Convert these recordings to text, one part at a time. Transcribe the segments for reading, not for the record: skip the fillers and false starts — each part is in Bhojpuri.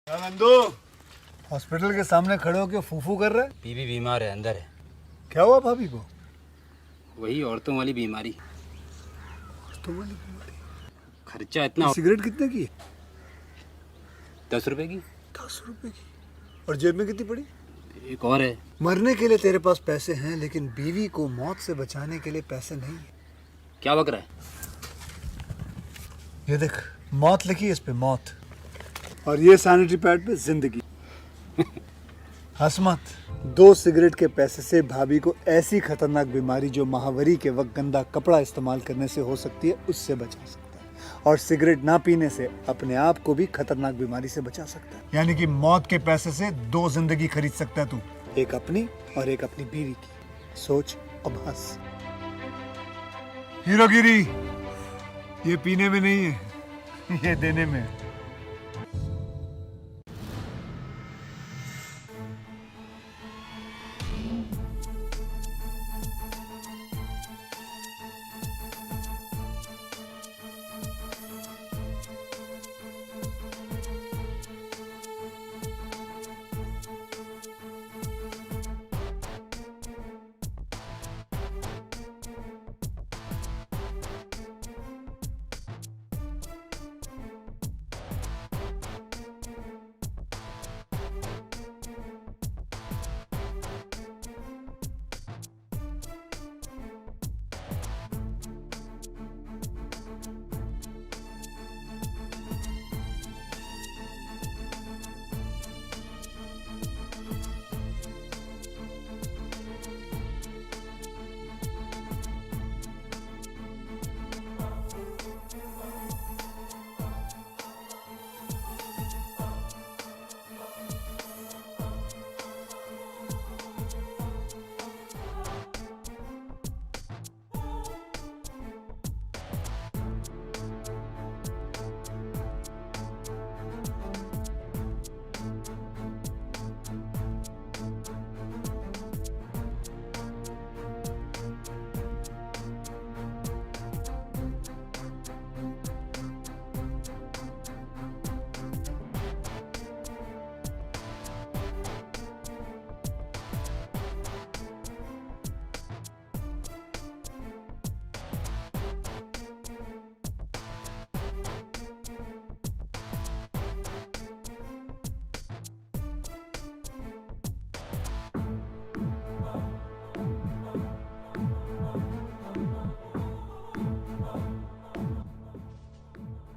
नंदू हॉस्पिटल के सामने खड़े होकर फूफू कर रहा है। बीवी बीमार है, अंदर है। क्या हुआ भाभी को? वही औरतों वाली बीमारी। औरतों वाली बीमारी? खर्चा इतना। सिगरेट कितने की? 10 रुपए की। 10 रुपए की? और जेब में कितनी पड़ी? एक और है। मरने के लिए तेरे पास पैसे हैं, लेकिन बीवी को मौत से बचाने के लिए पैसे नहीं है। क्या बक रहा है? ये देख, मौत लिखी है इस पे, मौत। और ये सैनिटरी पैड पे जिंदगी। हंस मत। 2 सिगरेट के पैसे से भाभी को ऐसी खतरनाक बीमारी जो महावरी के वक्त गंदा कपड़ा इस्तेमाल करने से हो सकती है, उससे बचा सकता है। और सिगरेट ना पीने से अपने आप को भी खतरनाक बीमारी से बचा सकता है। यानी कि मौत के पैसे से 2 जिंदगी खरीद सकता है तू, एक अपनी और एक अपनी बीवी की। सोच अब हंस। हीरोगिरी ये पीने में नहीं है, ये देने में है।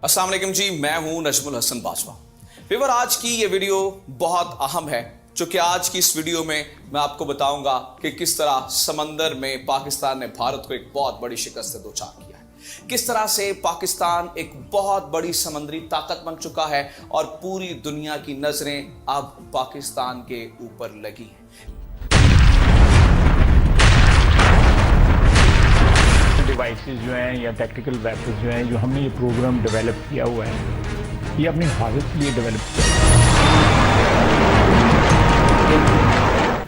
अस्सलाम वालेकुम जी, मैं हूं नजमुल हसन बाजवा। व्यूअर, आज की ये वीडियो बहुत अहम है, क्योंकि आज की इस वीडियो में मैं आपको बताऊंगा कि किस तरह समंदर में पाकिस्तान ने भारत को एक बहुत बड़ी शिकस्त से दो चार किया है, किस तरह से पाकिस्तान एक बहुत बड़ी समुद्री ताकत बन चुका है और पूरी दुनिया की नजरें अब पाकिस्तान के ऊपर लगी हैं। डिवाइसेस जो हैं या टैक्टिकल वेपन्स जो हैं, जो हमने ये प्रोग्राम डेवलप किया हुआ है, ये अपनी हिफाजत के लिए डेवलप किया है।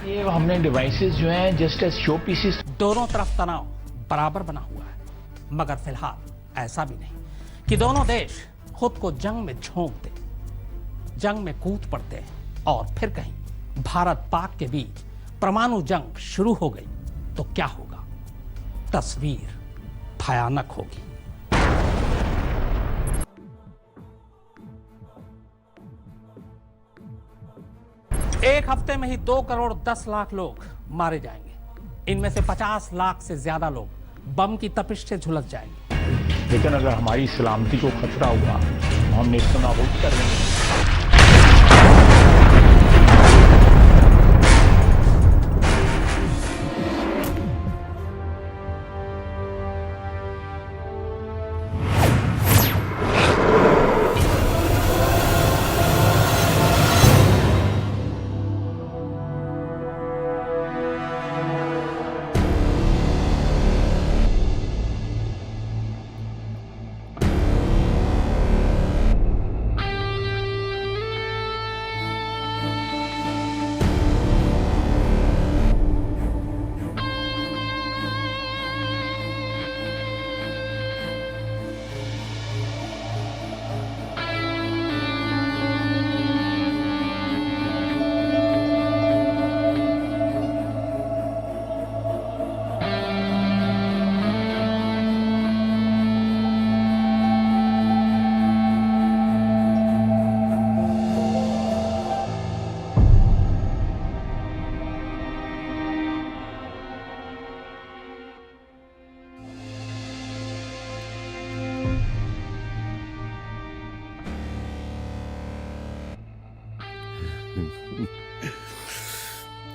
ये हमने डिवाइसेस जो हैं जस्ट एज शो पीसेस। दोनों तरफ तनाव बराबर बना हुआ है, मगर फिलहाल ऐसा भी नहीं कि दोनों देश खुद को जंग में झोंक दे, जंग में कूद पड़ते हैं और फिर कहीं भारत पाक के बीच परमाणु जंग शुरू हो गई तो क्या होगा? तस्वीर भयानक होगी। एक हफ्ते में ही 2 करोड़ 10 लाख लोग मारे जाएंगे। इनमें से 50 लाख से ज्यादा लोग बम की तपिश से झुलस जाएंगे। लेकिन अगर हमारी सलामती को खतरा हुआ तो हम नेस्तनाबूद कर देंगे।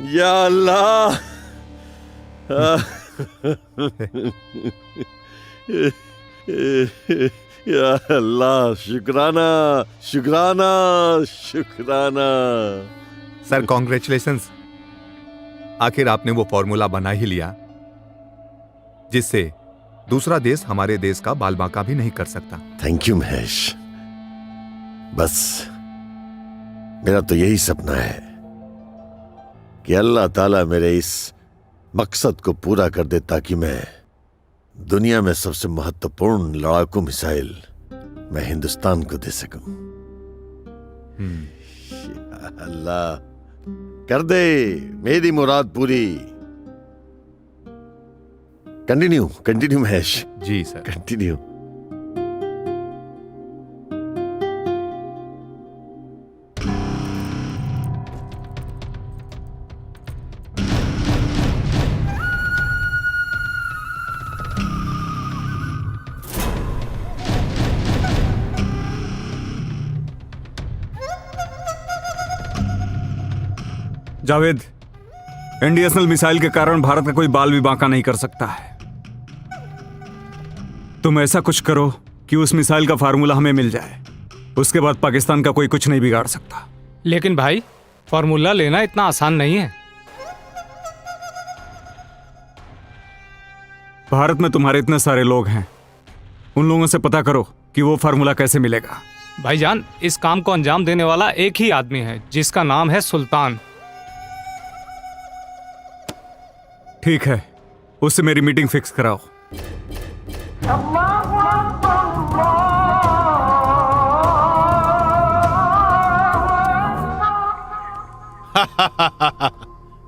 या अल्लाह। या अल्लाह, शुक्राना शुक्राना शुक्राना। सर कॉन्ग्रेचुलेशंस, आखिर आपने वो फॉर्मूला बना ही लिया जिससे दूसरा देश हमारे देश का बालबांका भी नहीं कर सकता। Thank you Mahesh. बस मेरा तो यही सपना है कि अल्लाह ताला मेरे इस मकसद को पूरा कर दे ताकि मैं दुनिया में सबसे महत्वपूर्ण लड़ाकू मिसाइल मैं हिंदुस्तान को दे सकूं। या अल्लाह कर दे मेरी मुराद पूरी। कंटिन्यू कंटिन्यू महेश जी सर। कंटिन्यू। जावेद, एंटी मिसाइल के कारण भारत का कोई बाल भी बांका नहीं कर सकता है। तुम ऐसा कुछ करो कि उस मिसाइल का फार्मूला हमें मिल जाए, उसके बाद पाकिस्तान का कोई कुछ नहीं बिगाड़ सकता। लेकिन भाई, फार्मूला लेना इतना आसान नहीं है। भारत में तुम्हारे इतने सारे लोग हैं, उन लोगों से पता करो कि वो फार्मूला कैसे मिलेगा। भाईजान, इस काम को अंजाम देने वाला एक ही आदमी है जिसका नाम है सुल्तान। ठीक है, उससे मेरी मीटिंग फिक्स कराओ।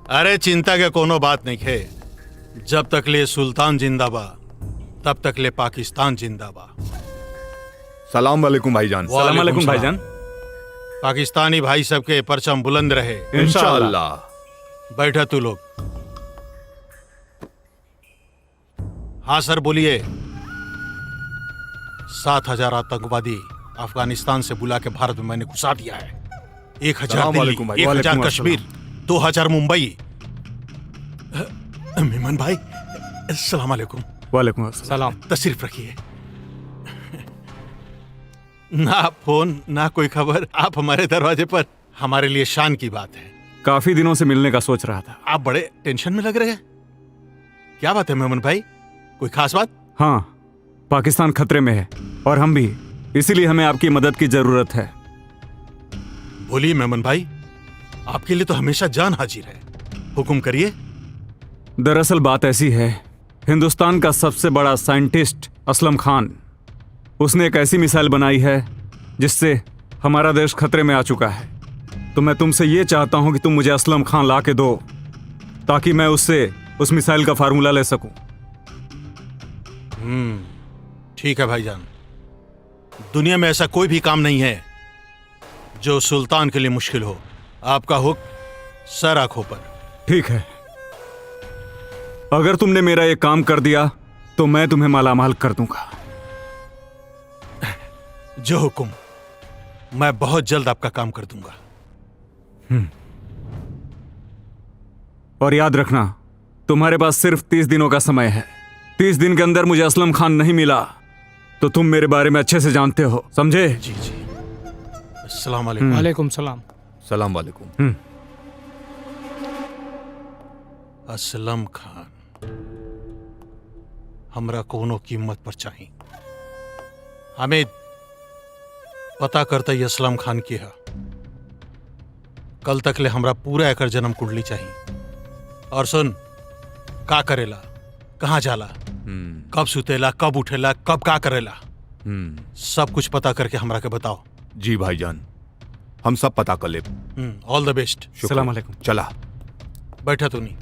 अरे चिंता के कोनो बात नहीं है। जब तक ले सुल्तान जिंदाबा तब तक ले पाकिस्तान जिंदाबा। सलाम वालेकुम भाईजान। सलाम वालेकुम भाईजान। पाकिस्तानी भाई सबके परचम बुलंद रहे इंशाअल्लाह। बैठा तू लोग। हाँ सर बोलिए। 7,000 आतंकवादी अफगानिस्तान से बुला के भारत में मैंने घुसा दिया है। 1,000 दिल्ली, 1,000 कश्मीर, 2,000 मुंबई। मेमन भाई, अस्सलाम वालेकुम। वालेकुम सलाम। तशरीफ रखिए। ना फोन ना कोई खबर, आप हमारे दरवाजे पर, हमारे लिए शान की बात है। काफी दिनों से मिलने का सोच रहा था। आप बड़े टेंशन में लग रहे हैं, क्या बात है मेमन भाई? कोई खास बात? हाँ, पाकिस्तान खतरे में है और हम भी, इसीलिए हमें आपकी मदद की जरूरत है। बोलिए मेमन भाई, आपके लिए तो हमेशा जान हाजिर है, हुक्म करिए। दरअसल बात ऐसी है, हिंदुस्तान का सबसे बड़ा साइंटिस्ट असलम खान, उसने एक ऐसी मिसाइल बनाई है जिससे हमारा देश खतरे में आ चुका है। तो मैं तुमसे ये चाहता हूं कि तुम मुझे असलम खान ला के दो ताकि मैं उससे उस मिसाइल का फार्मूला ले सकूं। ठीक है भाईजान। दुनिया में ऐसा कोई भी काम नहीं है जो सुल्तान के लिए मुश्किल हो। आपका हुक्म सर आंखों पर। ठीक है, अगर तुमने मेरा ये काम कर दिया तो मैं तुम्हें मालामाल कर दूंगा। जो हुक्म, मैं बहुत जल्द आपका काम कर दूंगा। और याद रखना, तुम्हारे पास सिर्फ 30 दिनों का समय है। 30 दिन के अंदर मुझे असलम खान नहीं मिला तो तुम मेरे बारे में अच्छे से जानते हो, समझे? जी जी। अस्सलाम वालेकुम। वालेकुम सलाम। सलाम वालेकुम। असलम खान हमरा कोनो कीमत पर चाहिए। हमें पता करता ही असलम खान की है। कल तक ले हमरा पूरा एकर जन्म कुंडली चाहिए। और सुन, का करेला, कहाँ जाला, कब सुतेला, कब उठेला, कब का करेला, सब कुछ पता करके हमरा के बताओ। जी भाईजान, हम सब पता कर ले। ऑल द बेस्ट। सलाम वालेकुम। चला बैठा तू नहीं।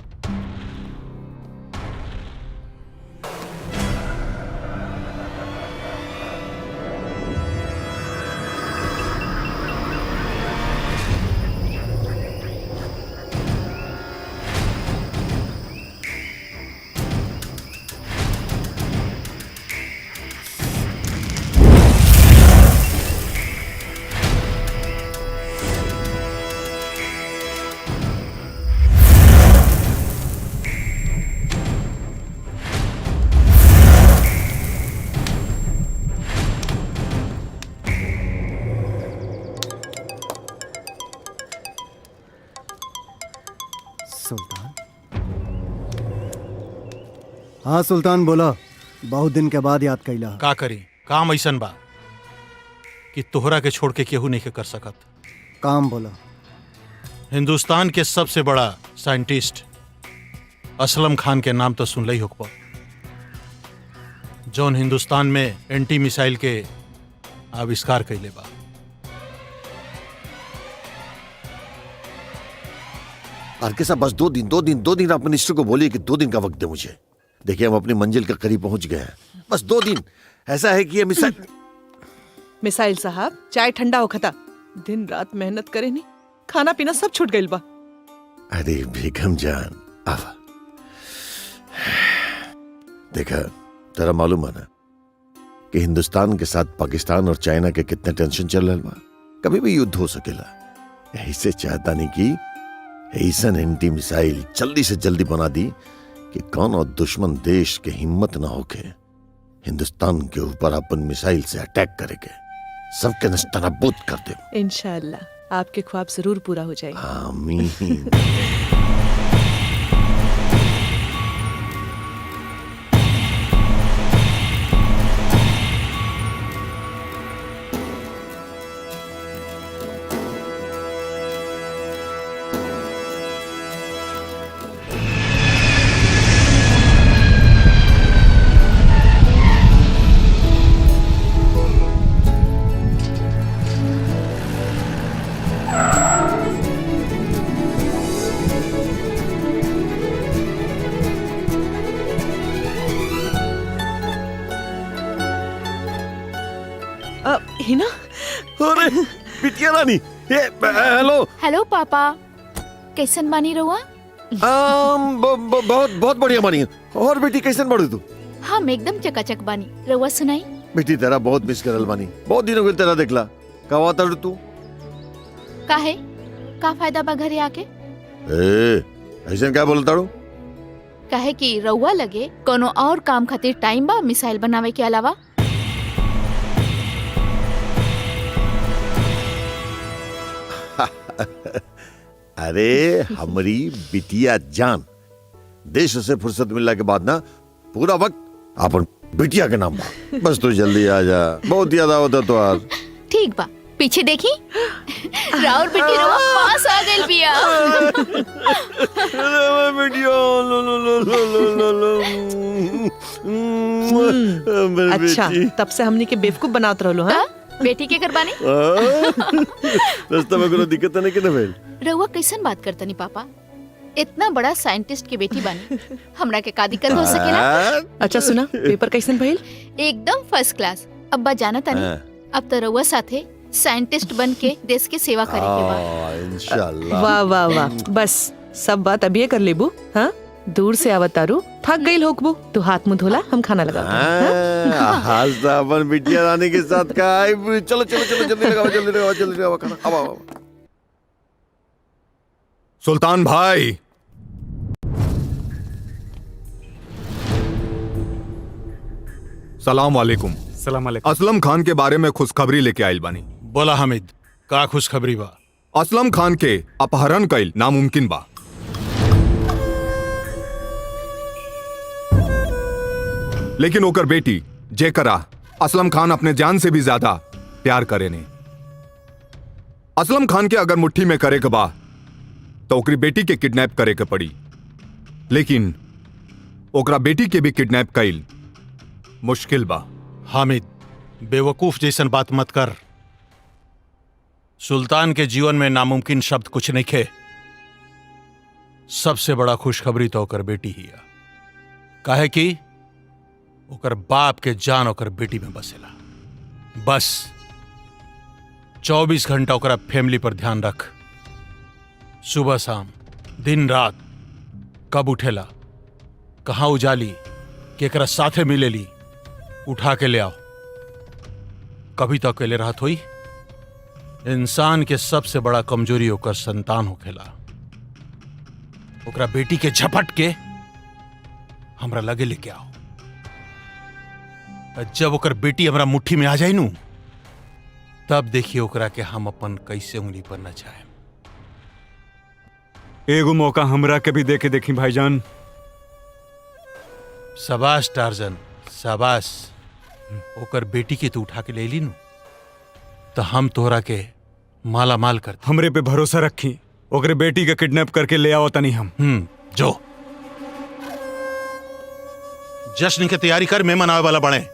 हाँ सुल्तान बोला, बहुत दिन के बाद याद कैला। का करी, काम ऐसन बा कि तोहरा के छोड़ के केहू नहीं के कर सकत। काम बोला। हिंदुस्तान के सबसे बड़ा साइंटिस्ट असलम खान के नाम तो सुन ही होगा, जौन हिंदुस्तान में एंटी मिसाइल के आविष्कार कैले बा। आरके साहब बस 2 दिन आप मिनिस्टर को बोलिए कि 2 दिन का वक्त दे मुझे। देखिए हम अपनी मंजिल के करीब पहुंच गए हैं, बस 2 दिन। ऐसा है कि ये मिसाइल साहब चाय ठंडा हो खता, दिन रात मेहनत करे नहीं, खाना पीना सब छूट गइल बा। अरे बेगम जान आवा, देखा तेरा मालूम है ना कि हिंदुस्तान के साथ पाकिस्तान और चाइना के कितने टेंशन चल रहा बा। कभी भी युद्ध हो सकेला, यही से चाहता नहीं कि ऐसा एंटी मिसाइल जल्दी से जल्दी बना दी कि कौन और दुश्मन देश के हिम्मत ना होके हिंदुस्तान के ऊपर अपन मिसाइल से अटैक करेंगे, सबके नस्तनाबूद कर दे। इंशाअल्लाह आपके ख्वाब जरूर पूरा हो जाएंगे। आमीन। हिना, अरे बिटिया रानी, हेलो। हेलो पापा, कैसन बानी रहुआ? बहुत बढ़िया बानी। और बेटी कैसन बढ़ू तू? हम एकदम चकाचक बानी। रहुआ सुनाई? बेटी तेरा बहुत मिस करल बानी, बहुत दिनों के तेरा देखला। का हुआ तड़ तू? काहे? का फायदा बा घरे आके? ऐसा क्या बोलता रू? काहे कि रहुआ लगे कोनो और काम खातिर टाइम बा मिसाइल बनावे के अलावा? अरे हमारी बिटिया जान, देश से फुर्सत मिलने के बाद ना पूरा वक्त अपन बिटिया के नाम बा। बस तू जल्दी आ जा, बहुत याद आवता तो यार। ठीक बा, पीछे देखी राउर बेटी रवा पास आ गइल बिया। अच्छा, तब से हमनी के बेवकूफ बनात रहलो। हां बेटी के करबानी रास्ता में कोनो दिक्कत नहीं के ना भेल। रहुआ कैसन बात करतनी पापा? इतना बड़ा साइंटिस्ट के बेटी बानी, हमरा के का दिक्कत हो सकेला? अच्छा सुना, पेपर कैसन भइल? एकदम फर्स्ट क्लास। अब्बा जाना तानी, अब तो रहुआ साथे साइंटिस्ट बन के देश के सेवा करे के बा। इंशाल्लाह। वाह वाह वाह, बस सब बात अभी कर लेबू। हाँ दूर से आवतारू, थक गई होकबू, तू हाथ मुंह धोला, हम खाना लगाते हैं। आज तो अपन बिटिया रानी के साथ का चलो चलो चलो जल्दी लगाओ खाना। अब सुल्तान भाई, सलाम वालेकुम। सलाम वालेकुम। असलम खान के बारे में खुशखबरी लेके आइल बानी। बोला हामिद, का खुशखबरी बा? असलम खान के अपहरण कइल नामुमकिन बा। लेकिन ओकर बेटी जेकरा असलम खान अपने जान से भी ज्यादा प्यार करे ने, असलम खान के अगर मुट्ठी में करे के बा तो ओकरी बेटी के किडनैप करे के पड़ी। लेकिन ओकरा बेटी के भी किडनैप कइल मुश्किल बा। हामिद, बेवकूफ जैसन बात मत कर। सुल्तान के जीवन में नामुमकिन शब्द कुछ नहीं खे। सबसे बड़ा खुशखबरी तो ओकर बेटी ही है। काहे कि ओकर बाप के जान ओकर बेटी में बसेला। बस 24 घंटा ओकरा फैमिली पर ध्यान रख। सुबह शाम, दिन रात, कब उठेला, कहां उजाली, केकरा साथे मिलेली, उठा के ले आओ। कभी तो अकेले रहत हुई। इंसान के सबसे बड़ा कमजोरी ओकर संतान होखेला। ओकरा बेटी के झपट के हमरा लगे लेके आओ। जब ओकर बेटी हमरा मुट्ठी में आ जाए नू, तब देखिए ओकरा के हम अपन कैसे उंगली पर न चाहे। एगो मौका हमरा के भी देके देखी भाईजान। शाबाश टार्जन, शाबाश। ओकर बेटी के तू उठा के ले ली नु तो हम तोहरा के माला माल कर। हमरे पे भरोसा रखी, ओकरे बेटी के किडनैप करके ले आओ तनी हम। जो जश्न की तैयारी कर, मेहमान आवे वाला बने।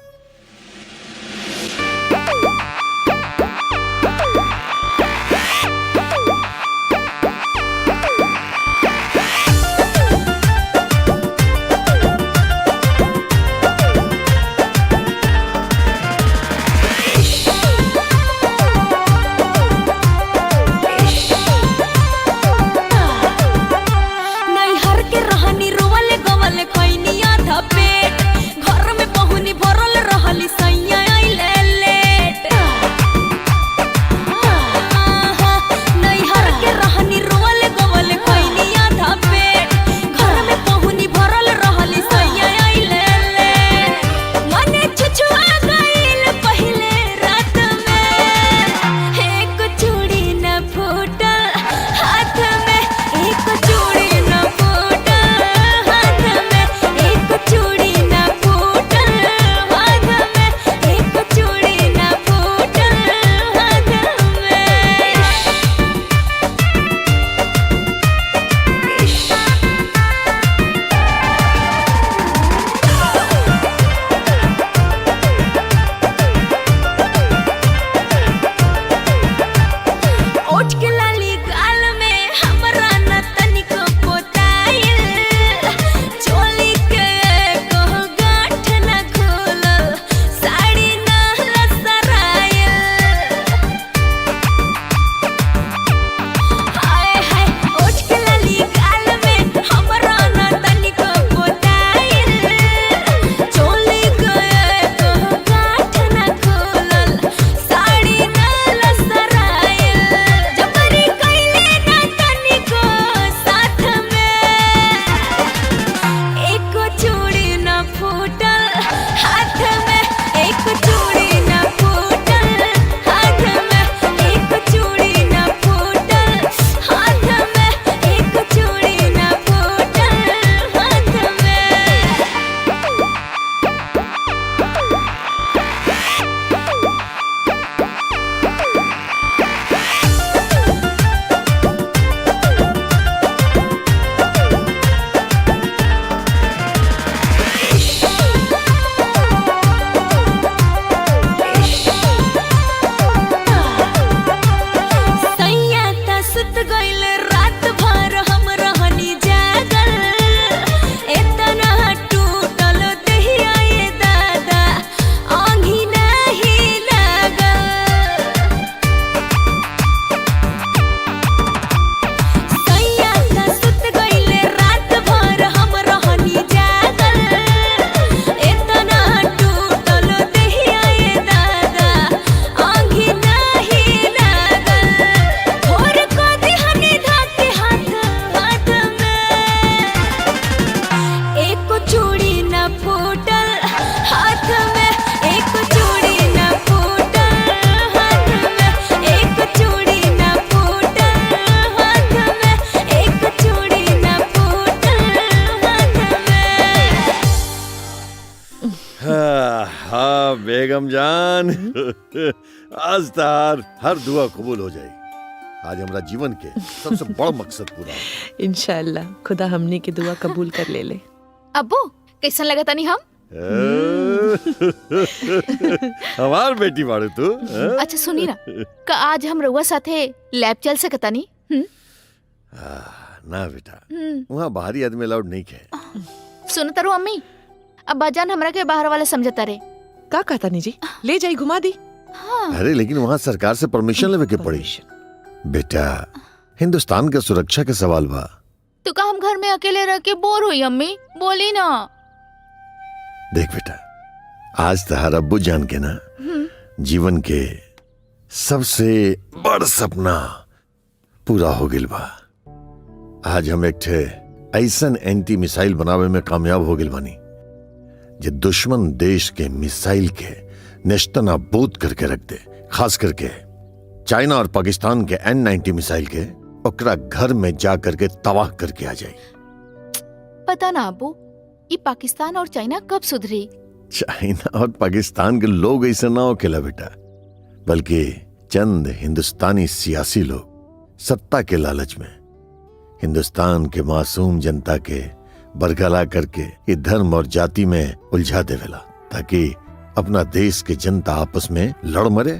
बेगम जान आज तार हर दुआ कबूल हो जाएगी। आज हमारा जीवन के सबसे बड़ा मकसद पूरा हो। इंशाल्लाह खुदा हमनी की दुआ कबूल कर ले ले। अब्बू कैसन लगा तनी हम? हमार बेटी बाड़े तू। अच्छा सुनी ना, का आज हम रउआ साथे लैब चल सकता नी? ना बेटा, वहाँ बाहरी आदमी अलाउड नहीं है। सुन तारू अम्मी, अब्बा जान हमरा के बाहर वाला समझता रे। का कहता नी जी, ले जाई घुमा दी। हाँ। अरे लेकिन वहाँ सरकार से परमिशन लेवे के पड़ी। बेटा हिंदुस्तान के सुरक्षा के सवाल बा। तो का हम घर में अकेले रह के बोर हुई अम्मी? बोली ना। देख बेटा, आज तहार अब्बू जान के ना जीवन के सबसे बड़ सपना पूरा हो गिल बा। आज हम एक ठे ऐसन एंटी मिसाइल बनावे में कामयाब हो गिल बानी जे दुश्मन देश के मिसाइल के नेस्तनाबूद करके रख दे। खास करके चाइना और पाकिस्तान के N-90 मिसाइल के ओकरा घर में जा करके तबाह करके आ जाए। पता ना अब्बू, कि पाकिस्तान और चाइना कब सुधरी? चाइना और पाकिस्तान के लोग ऐसे ना हो खेला बेटा, बल्कि चंद हिंदुस्तानी सियासी लोग सत्ता के लालच में हिंदुस्तान के मासूम जनता के बरगला करके ये धर्म और जाति में उलझा देवेला, ताकि अपना देश के जनता आपस में लड़ मरे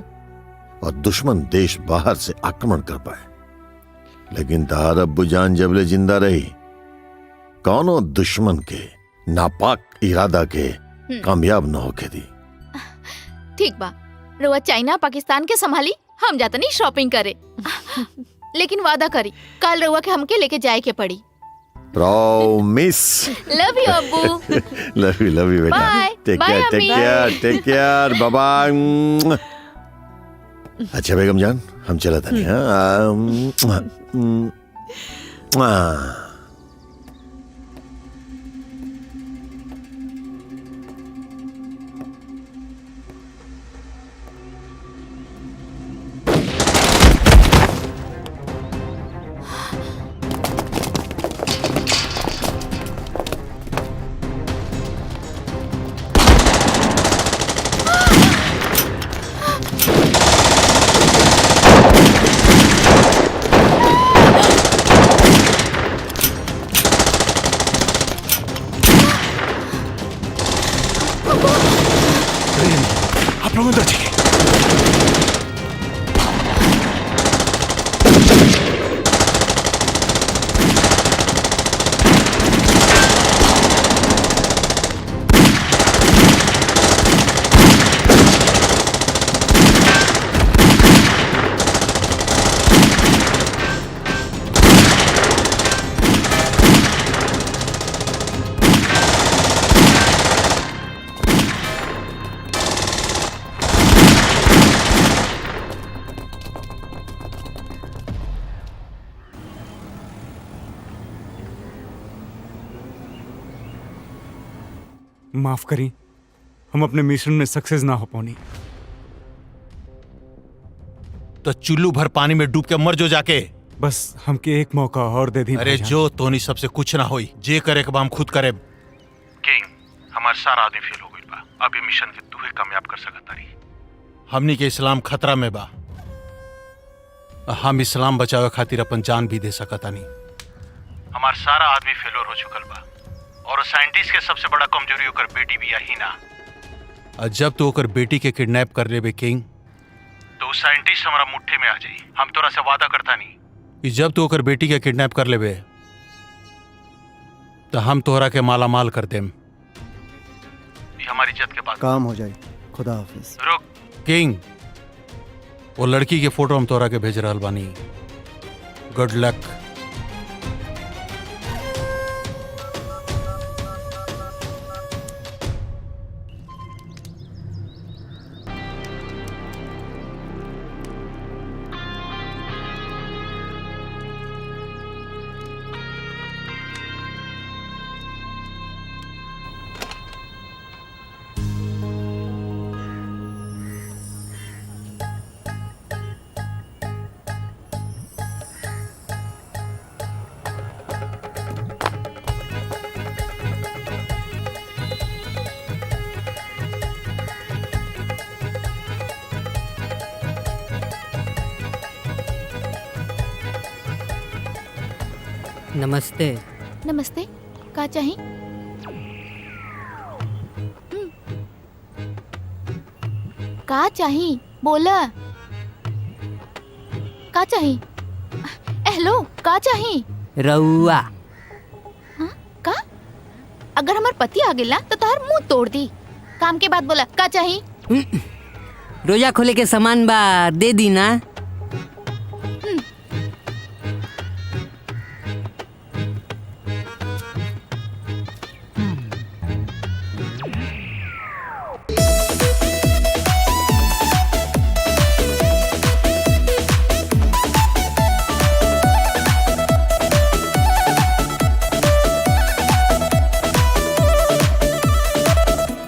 और दुश्मन देश बाहर से आक्रमण कर पाए। लेकिन तार अब्बू जान जबले जिंदा रही, कौनो दुश्मन के नापाक इरादा के कामयाब न होके दी। ठीक बा, रउआ चाइना पाकिस्तान के संभाली, हम जाता नहीं शॉपिंग करे। लेकिन वादा करी कल रउआ के हमके लेके जाए के पड़ी। प्रॉमिस। लव यू अब्बू। लव यू बेटा। Bye. Take Bye, care, take care, bye bye. अच्छा बेगम जान, हम चला था नहीं। हाँ। आप लोग अंदर जाइए। माफ करी, हम अपने मिशन में सक्सेस ना हो पानी। तो चुल्लू भर पानी में डूब के मर जो जाके। बस हमके एक मौका और दे दी। अरे जो तोनी सबसे कुछ ना होई, जे करे के हम खुद करे। किंग, हमार सारा आदमी फेल हो गइल बा। अब ये मिशन के तू ही कामयाब कर सकत तारी। हमनी के इस्लाम खतरा में बा। हम इस्लाम बचावे खातिर अपन जान भी दे सकतानी। हमार सारा आदमी फेलोर हो चुकल बा और साइंटिस्ट के सबसे बड़ा कमजोरी ओकर बेटी भी यही ना। जब तू ओकर बेटी के किडनैप कर लेबे किंग, तो साइंटिस्ट हमारा मुट्ठी में आ जाई। हम तोरा से वादा करता नहीं कि जब तू ओकर बेटी के किडनैप कर लेबे तो हम तोहरा के माला माल कर देम। ये हमारी इज्जत के बात। काम हो जाए। खुदा हाफिज। रुक किंग, वो लड़की के फोटो हम तोरा के भेज रहल बानी। Good luck. नमस्ते। नमस्ते, का चाही? का चाही बोला। का चाही? हेलो, का चाही? रउआ। हाँ? का? अगर हमार पति आ गेला तो तोहर मुंह तोड़ दी। काम के बाद बोला, का चाही? रोजा खोले के सामान बा, दे दी ना।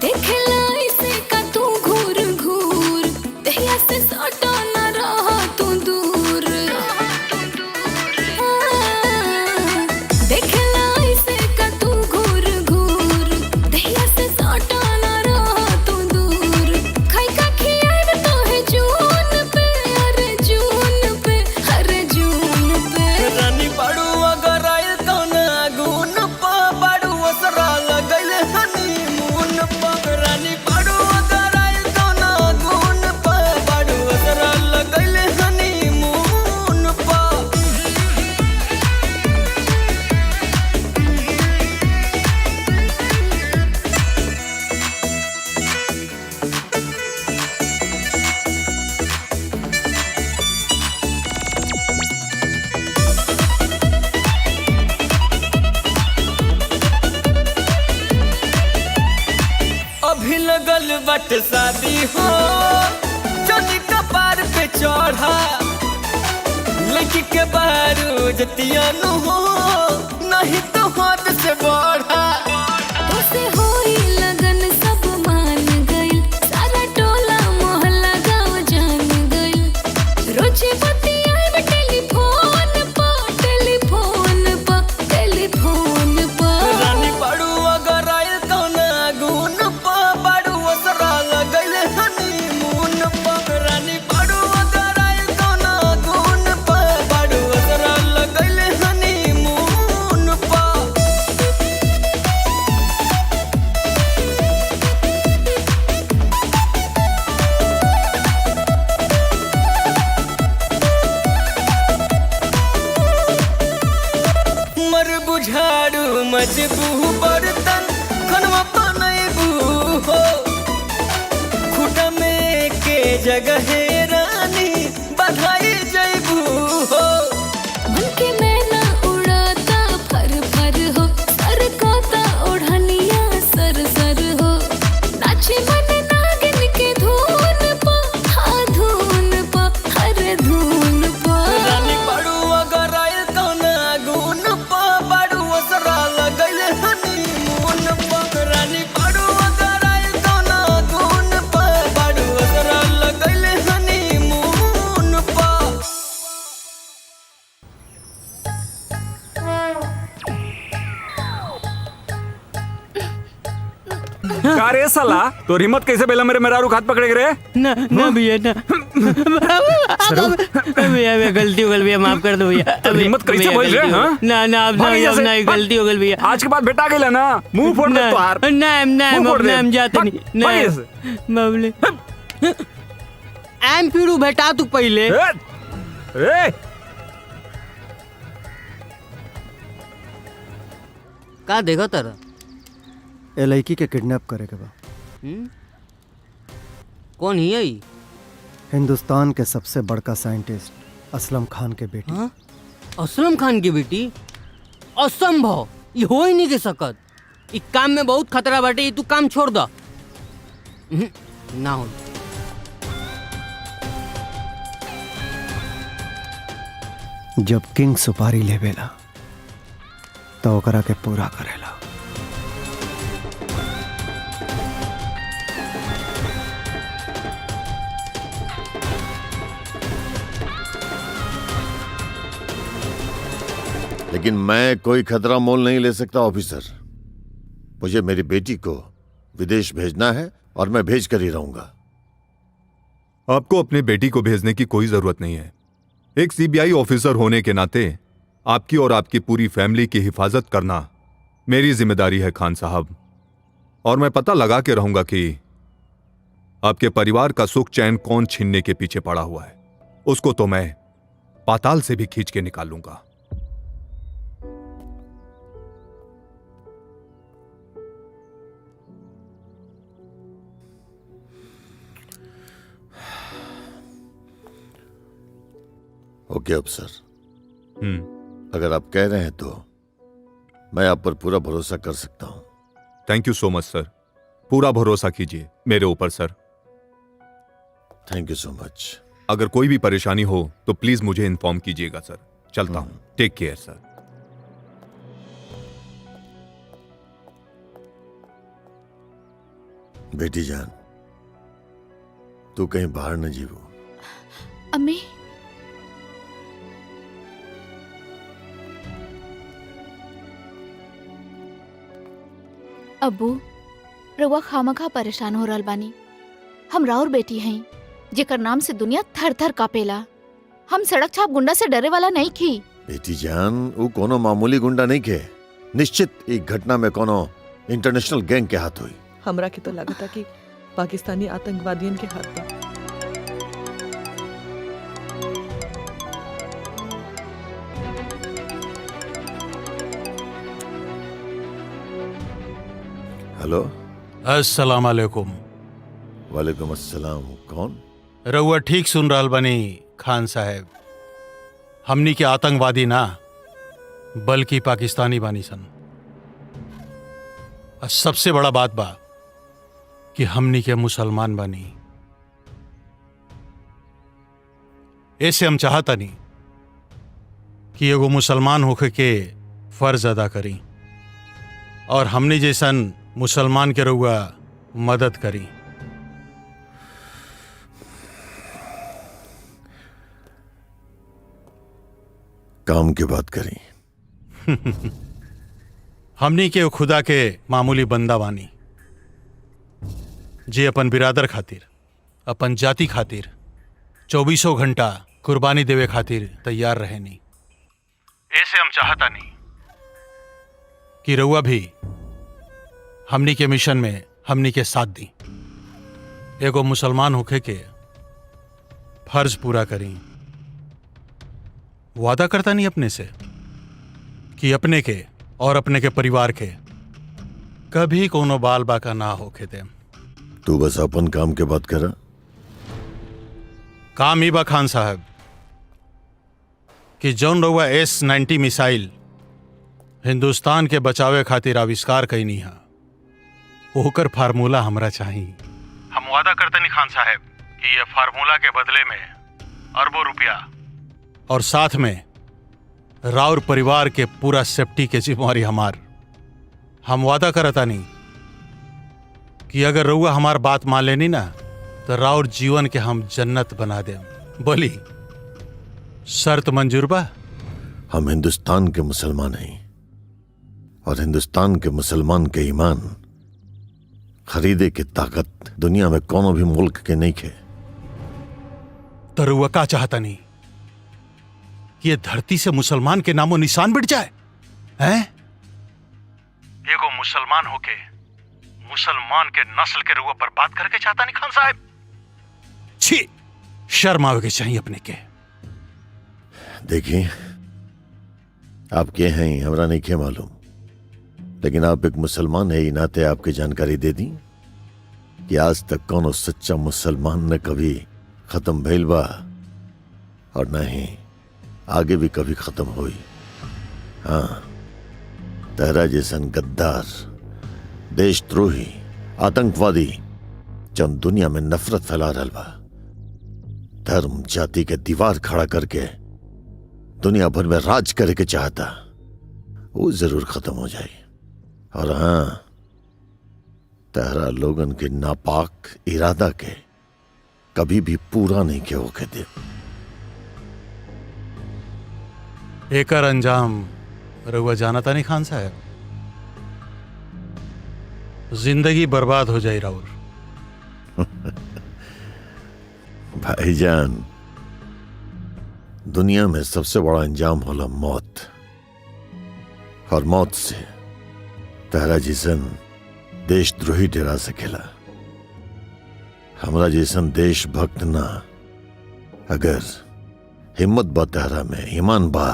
देखला इसे का तू घूर घूर, दहिया से सटा न रहा बाटे शादी हो जनी कपार पे चढ़ा लड़की के बारू जतिया नु हो नहीं तो हाथ से बढ़ा तोसे होई लगन सब मान गइल सारा टोला मोहल्ला गाँव जान गइल रोजे बतियाए टेलीफोन पर रानी बाड़ू अगर आयल तो ना गुन पा बाड़ू असरा लगल हनीमून पर रानी बाड़ू अगर आयल तो ना गुन पा बाड़ू असरा लगल हनीमून पर मर बुझाड़ू मजबू बर्तन खनवा बनैबू हो खुटा में के जगह रानी बधाई जैबू हो मन के मैना उड़ाता फर फर हो सर कोता ओढ़निया सर सर हो नाचे मन नागिन के धून पा हाँ धून पा हर धून पा रानी बाड़ू अगर आयल तो ना गुन पा बाड़ू असरा लगल हनीमून पर रानी बाड़ू अगर आयल तो ना गुन पा बाड़ू असरा लगल हनीमून पर का रे साला तो हिम्मत कैसे बेला मेरे मेरा रुख हाथ पकड़े रे ना ना भैया ना भैया भैया गलती हो गई भैया माफ कर दो भैया तो हिम्मत कैसे भैया, बोल गलती रहे हो हां गई। ना ना अब ना गलती हो गई भैया आज के बाद बेटा गेला ना मुंह फोड़ दे तो हार ना हम जाते नहीं बाबले एम फिरू बेटा तू पहले रे का देखो तारा ए लड़की के किडनैप करे के बा कौन ही है हिंदुस्तान के सबसे बड़का साइंटिस्ट असलम खान के बेटी। हाँ? असलम खान की बेटी असंभव ये हो ही नहीं के सकत इस काम में बहुत खतरा बाटे ये तू काम छोड़ दो ना हो जब किंग सुपारी लेवेला तो ओकरा के पूरा करेला। लेकिन मैं कोई खतरा मोल नहीं ले सकता ऑफिसर। मुझे मेरी बेटी को विदेश भेजना है और मैं भेज कर ही रहूंगा। आपको अपने बेटी को भेजने की कोई जरूरत नहीं है। एक सीबीआई ऑफिसर होने के नाते आपकी और आपकी पूरी फैमिली की हिफाजत करना मेरी जिम्मेदारी है खान साहब। और मैं पता लगा के रहूंगा कि आपके परिवार का सुख चैन कौन छीनने के पीछे पड़ा हुआ है। उसको तो मैं पाताल से भी खींच के निकालूंगा। ओके अफसर, अगर आप कह रहे हैं तो मैं आप पर पूरा भरोसा कर सकता हूं। थैंक यू सो मच सर। पूरा भरोसा कीजिए मेरे ऊपर सर। थैंक यू सो मच। अगर कोई भी परेशानी हो तो प्लीज मुझे इन्फॉर्म कीजिएगा सर। चलता हूं। टेक केयर सर। बेटी जान, तू कहीं बाहर न जीवो। अम्मी अब्बू रउआ खामखा परेशान हो रहल बानी। हम राउर बेटी हैं जेकर नाम से दुनिया थर थर कापेला। हम सड़क छाप गुंडा से डरे वाला नहीं की। बेटी जान, वो कोनो मामूली गुंडा नहीं के। निश्चित एक घटना में कोनो इंटरनेशनल गैंग के हाथ हुई। हमरा के तो लगता कि पाकिस्तानी आतंकवादियों के हाथ में। हेलो, अस्सलाम वालेकुम। वालेकुम अस्सलाम। कौन? रउआ ठीक सुन रहल बनी खान साहब। हमनी के आतंकवादी ना बल्कि पाकिस्तानी बानी सन। और सबसे बड़ा बात बा कि हमनी के मुसलमान बनी। ऐसे हम चाहता नहीं कि एगो मुसलमान होके के फर्ज अदा करी और हमने जैसन मुसलमान के रउआ मदद करी। काम की बात करी। हमनी के खुदा के मामूली बंदा बानी जे अपन बिरादर खातिर, अपन जाति खातिर 24 घंटा कुर्बानी देवे खातिर तैयार रहेनी। ऐसे हम चाहता नहीं कि रउआ भी हमनी के मिशन में हमनी के साथ दी, एगो मुसलमान होके के फर्ज पूरा करी। वादा करता नहीं अपने से कि अपने के और अपने के परिवार के कभी कोनो बाल बाका ना होके दे। तू बस अपन काम के बात करा। काम ही बा खान साहब कि जौन रउआ S-90 मिसाइल हिंदुस्तान के बचावे खातिर आविष्कार कईनी है, ओकर फार्मूला हमरा चाहिए। हम वादा करते नहीं खान साहब कि ये फार्मूला के बदले में अरबों रुपया और साथ में राउर परिवार के पूरा सेफ्टी के जिम्मेवारी हमार। हम वादा करता नहीं कि अगर रउआ हमार बात मान लेनी ना तो राउर जीवन के हम जन्नत बना दें। बोली शर्त मंजूर बा? हम हिंदुस्तान के मुसलमान हैं और हिंदुस्तान के मुसलमान के ईमान खरीदे की ताकत दुनिया में कोनो भी मुल्क के नहीं खे। तो रउआ का चाहता नहीं कि ये धरती से मुसलमान के नामो निशान मिट जाए हैं? एगो मुसलमान होके मुसलमान के नस्ल के रउआ बर्बाद करके चाहता नहीं खान साहब? छी, शर्म आवे के चाहिए अपने के। देखिए, आप के हैं हमरा नहीं के मालूम, लेकिन आप एक मुसलमान है, नाते आपकी जानकारी दे दी कि आज तक कौन सच्चा मुसलमान न कभी खत्म भइल बा और न ही आगे भी कभी खत्म हुई। हाँ, तेरा जैसन गद्दार, देशद्रोही, आतंकवादी जन दुनिया में नफरत फैला रहा बा, धर्म जाति के दीवार खड़ा करके दुनिया भर में राज करे के चाहता, वो जरूर खत्म हो जाए। और हाँ, तेरा लोगन के नापाक इरादा के कभी भी पूरा नहीं के होके दे। एकर अंजाम रउआ जानता नहीं खान साहब? जिंदगी बर्बाद हो जाए राउर। भाईजान, दुनिया में सबसे बड़ा अंजाम होला मौत, और मौत से तेरा जैसन देशद्रोही डरा सकेला। हमरा जैसन देशभक्त ना, अगर हिम्मत बा तेरा में, ईमान बा,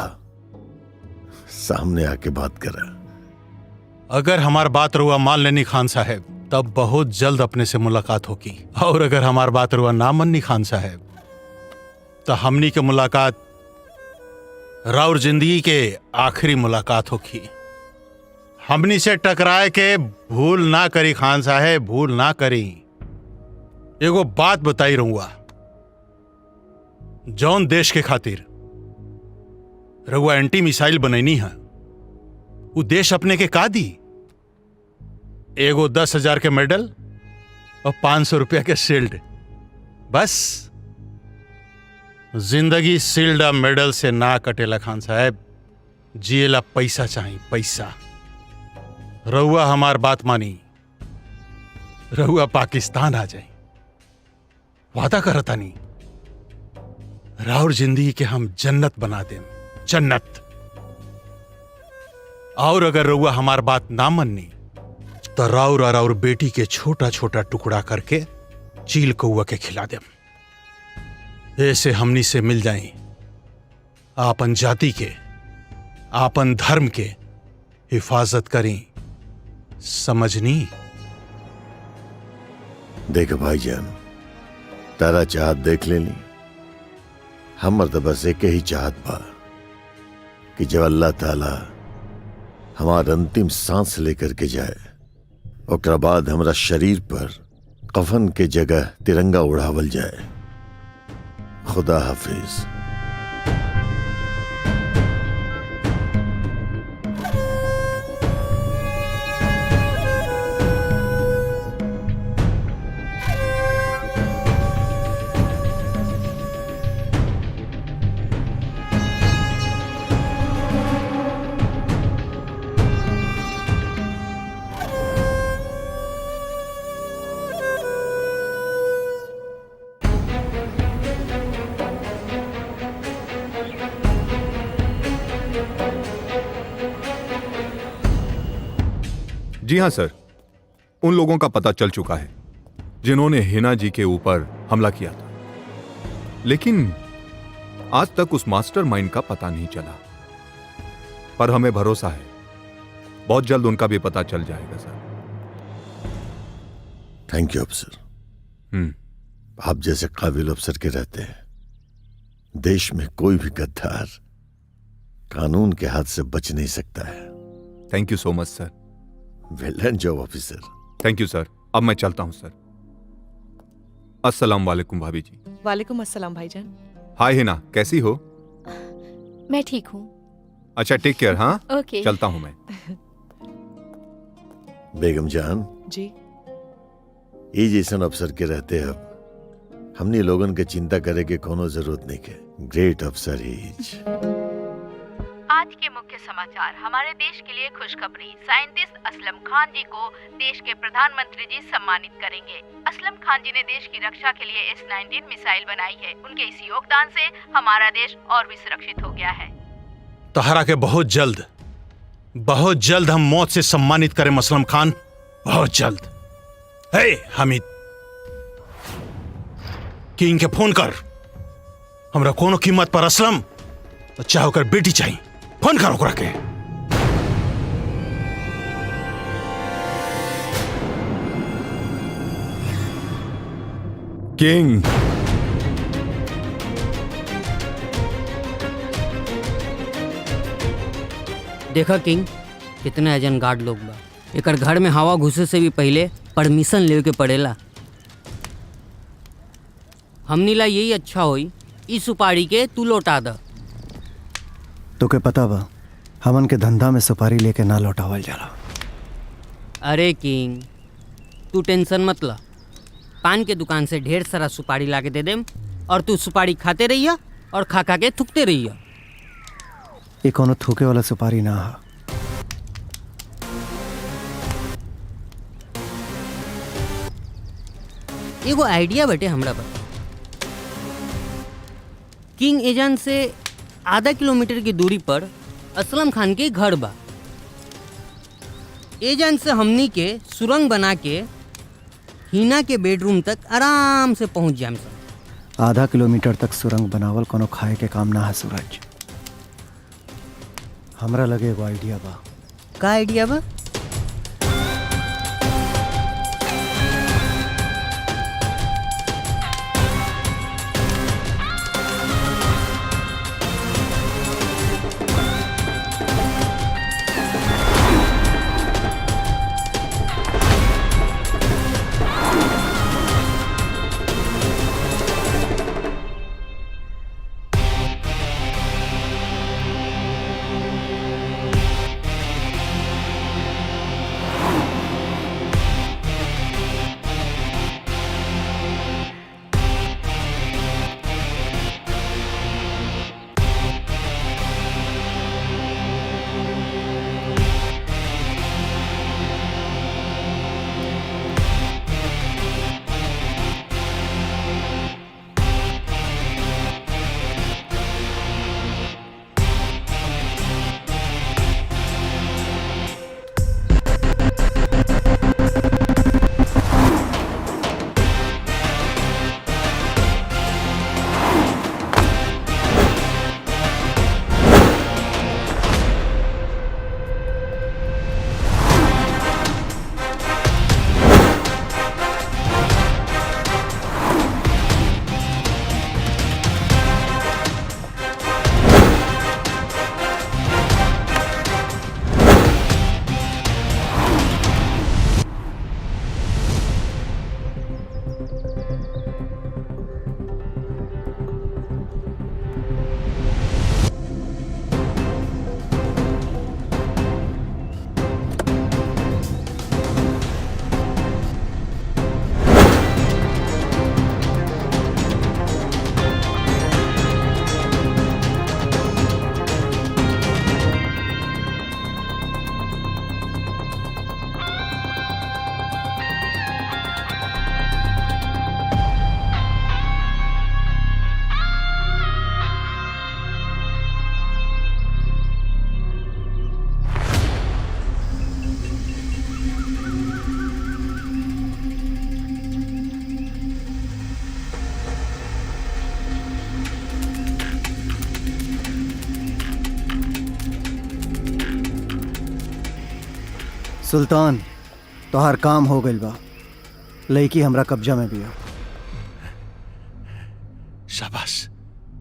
सामने आके बात करा। अगर हमार बात रुआ मान लेनी खान साहब तब बहुत जल्द अपने से मुलाकात होगी, और अगर हमार बात रुआ ना मननी खान साहब तो हमनी के मुलाकात राउर जिंदगी के आखिरी मुलाकात होगी। हमनी से टकराए के भूल ना करी खान साहब, भूल ना करी। एगो बात बताई रहूंगा, जौन देश के खातिर रउआ एंटी मिसाइल बनैनी है, वो देश अपने के का दी? एगो 10,000 के मेडल और 500 रुपया के शील्ड, बस। जिंदगी शील्ड और मेडल से ना कटेला खान साहब, जिएला पैसा चाहिए, पैसा। रउआ हमार बात मानी, रउआ पाकिस्तान आ जाए, वादा करता नहीं, राउर जिंदगी के हम जन्नत बना दें, जन्नत। और अगर रउआ हमार बात ना मननी तो राउर और राउर बेटी के छोटा छोटा टुकड़ा करके चील कौआ के खिला दें। ऐसे हमनी से मिल जाए, आपन जाति के, आपन धर्म के हिफाजत करें, समझनी? देख भाईजान, तारा चाहत देख लेनी, हमर तो बस एक ही चाहत बा कि जब अल्लाह ताला हमार अंतिम सांस लेकर के जाए, ओकरा बाद हमरा शरीर पर कफन के जगह तिरंगा उड़ावल जाए। खुदा हाफिज। जी हां सर, उन लोगों का पता चल चुका है जिन्होंने हिना जी के ऊपर हमला किया था, लेकिन आज तक उस मास्टरमाइंड का पता नहीं चला। पर हमें भरोसा है बहुत जल्द उनका भी पता चल जाएगा सर। थैंक यू अफसर। आप जैसे काबिल अफसर के रहते हैं देश में कोई भी गद्दार कानून के हाथ से बच नहीं सकता है। Thank you so much sir. Well done job officer. Thank you sir. अब मैं चलता हूं सर। अस्सलाम वालेकुम भाभी जी। वालेकुम अस्सलाम भाईजान। हाय हिना, कैसी हो? मैं ठीक हूँ। अच्छा टेक केयर। हाँ ओके। चलता हूं मैं। बेगम जान जी ई जैसन अफसर के रहते अब हमने लोगन के चिंता करे के कोनो जरूरत नहीं के। ग्रेट अफसर इज। आज के मुख्य समाचार। हमारे देश के लिए खुशखबरी। साइंटिस्ट असलम खान जी को देश के प्रधानमंत्री जी सम्मानित करेंगे। असलम खान जी ने देश की रक्षा के लिए S-19 मिसाइल बनाई है। उनके इस योगदान से हमारा देश और भी सुरक्षित हो गया है। तहरा के बहुत जल्द हम मौत से सम्मानित करें असलम खान, बहुत जल्द। हे हामिद, किंग के फोन कर। हमरा कोनो कीमत पर असलम चाहे ओकर बेटी चाहिए। फोन करो ओकरा के। किंग देखा किंग, कितने अजन गार्ड लोग बा। एकर घर में हवा घुसे से भी पहले परमिशन लेवे के पड़ेला। हमनी ला यही अच्छा होई इस सुपारी के तू लौटा द। तो के पता बा हमन के धंधा में सुपारी लेके ना लौटावल जाला। अरे किंग, तू टेंशन मत ला। पान के दुकान से ढेर सारा सुपारी ला के दे देम और तू सुपारी खाते रहिया और खा खा के थूकते रहिया। ये कोनो थूके वाला सुपारी ना हा। एगो आइडिया बटे हमरा पर। किंग एजेंट से आधा किलोमीटर की दूरी पर असलम खान के घर बा। एजेंट से हमनी के सुरंग बना के हिना के बेडरूम तक आराम से पहुंच जाम सब। आधा किलोमीटर तक सुरंग बनावल कोनो खाए के काम ना है सूरज। हमरा लगे एगो आइडिया बा। का आइडिया बा? सुल्तान तोहार काम हो गइल बा। लड़की हमरा कब्जा में भी है। शाबाश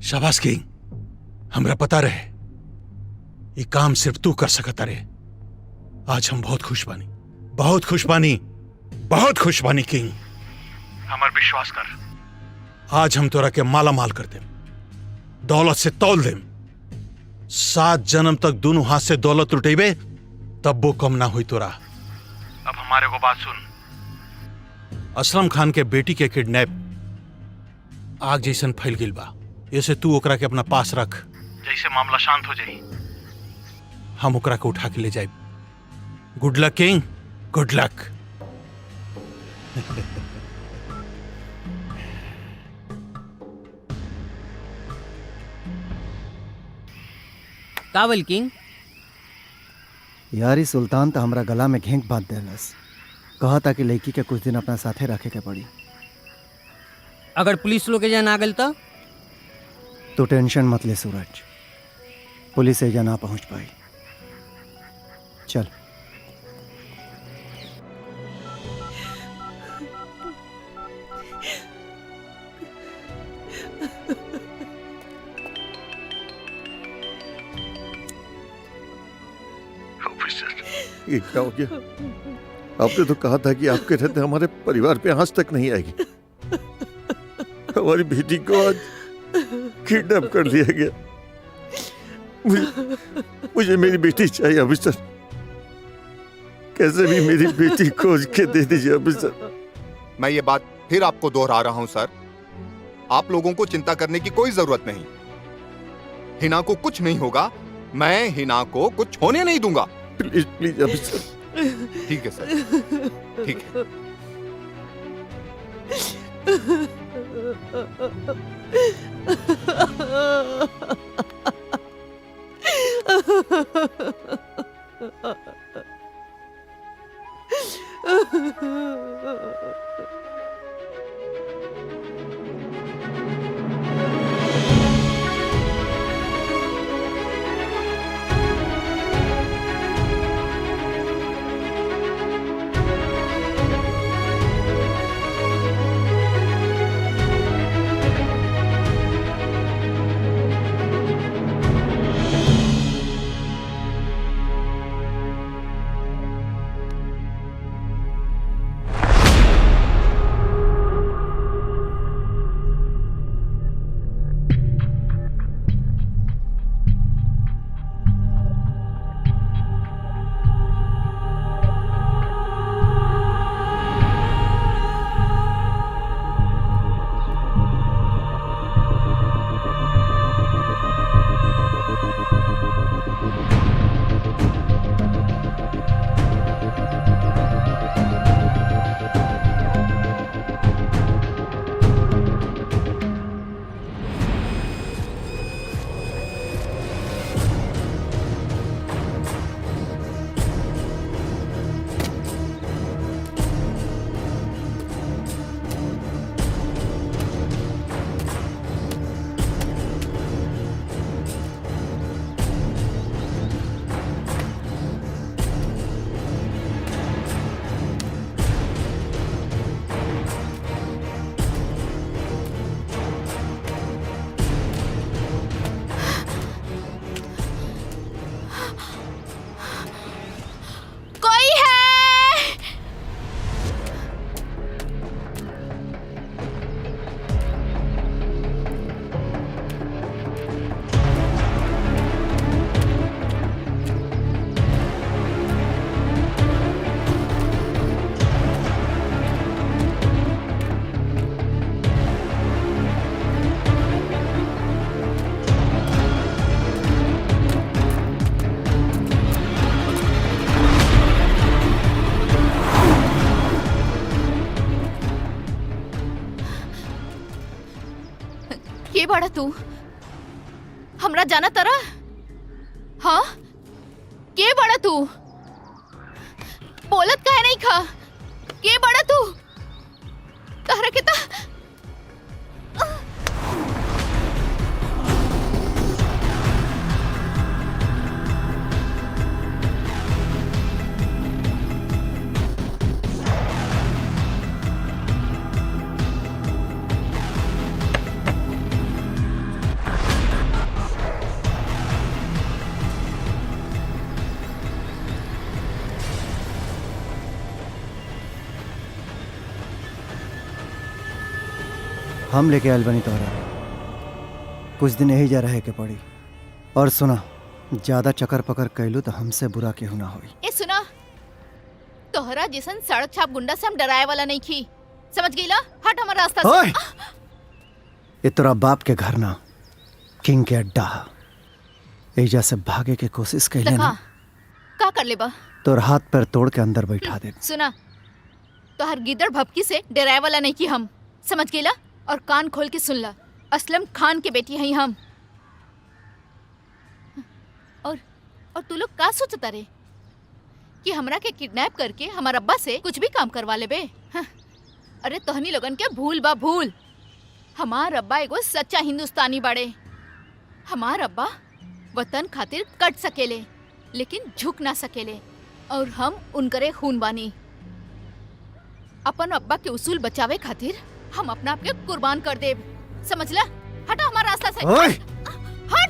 शाबाश किंग, हमरा पता रहे ये काम सिर्फ तू कर सकता रे। आज हम बहुत खुश बानी, बहुत खुश बानी, बहुत खुश बानी किंग। हमार विश्वास कर, आज हम तोरा के माला माल कर देम, दौलत से तौल देम। 7 जन्म तक दोनों हाथ से दौलत लुटेबे तब वो कम ना हुई तोरा। अब हमारे को बात सुन, असलम खान के बेटी के किडनैप आग जैसन फैल गिल बा। ऐसे तू ओकरा के अपना पास रख, जैसे मामला शांत हो जाई हम ओकरा के उठा के ले जाए। Good luck king, good luck. कावल किंग, यारी सुल्तान तो हमरा गला में घेंक बांध देलस। कहा था कि लड़की के कुछ दिन अपना साथे रखे के पड़ी। अगर पुलिस लोग एजा ना गल तो तू टेंशन मत ले सूरज, पुलिस एजा ना पहुंच पाई। चल। ये क्या हो गया? आपने तो कहा था कि आपके रहते हमारे परिवार पे आंच तक नहीं आएगी। हमारी बेटी को आज किडनैप कर लिया गया। मुझे मेरी बेटी चाहिए ऑफिसर, कैसे भी मेरी बेटी खोज के दे दीजिए ऑफिसर। मैं ये बात फिर आपको दोहरा रहा हूं सर, आप लोगों को चिंता करने की कोई जरूरत नहीं। हिना को कुछ नहीं होगा, मैं हिना को कुछ होने नहीं दूंगा। Please please officer. ठीक है सर, ठीक है। के बाड़ा तू? हमरा जाना तरा? हाँ, के बाड़ा तू? बोलत काहे नहीं खा? के बाड़ा तू? तहरा के ता हम लेके आयल बनी तोहरा। कुछ दिन यही जा रहे के पड़ी। और सुना, ज्यादा चकर पकर कैलू तो हमसे बुरा केहू ना होई। ए सुना, तोहरा जैसन सड़क छाप गुंडा से हम डराए वाला नहीं खी, समझ गईला? हट हमारा रास्ता से। ये तोरा बाप के घर ना, किंग के अड्डा। एजा से भागे के कोशिश कैले ना, का कर ले बा? तोर हाथ पैर तोड़ के अंदर बैठा दे। सुना, तोहर गिदड़ भपकी से डराए वाला नहीं की हम, समझ गईला? और कान खोल के सुन ला, असलम खान के बेटी हैं हम। और तू लोग का सोचता रे कि हमरा के किडनैप करके हमार अब्बा से कुछ भी काम करवा ले बे? हाँ। अरे तोहनी लोगन के भूल बा भूल। हमार अब्बा एगो सच्चा हिंदुस्तानी बाड़े। हमार अब्बा वतन खातिर कट सकेले लेकिन झुक ना सकेले, और हम उनकरे खून बानी। अपन अब्बा के उसूल बचावे खातिर हम अपना आप के कुर्बान कर देब, समझला? हटा हमारा रास्ता से। हट,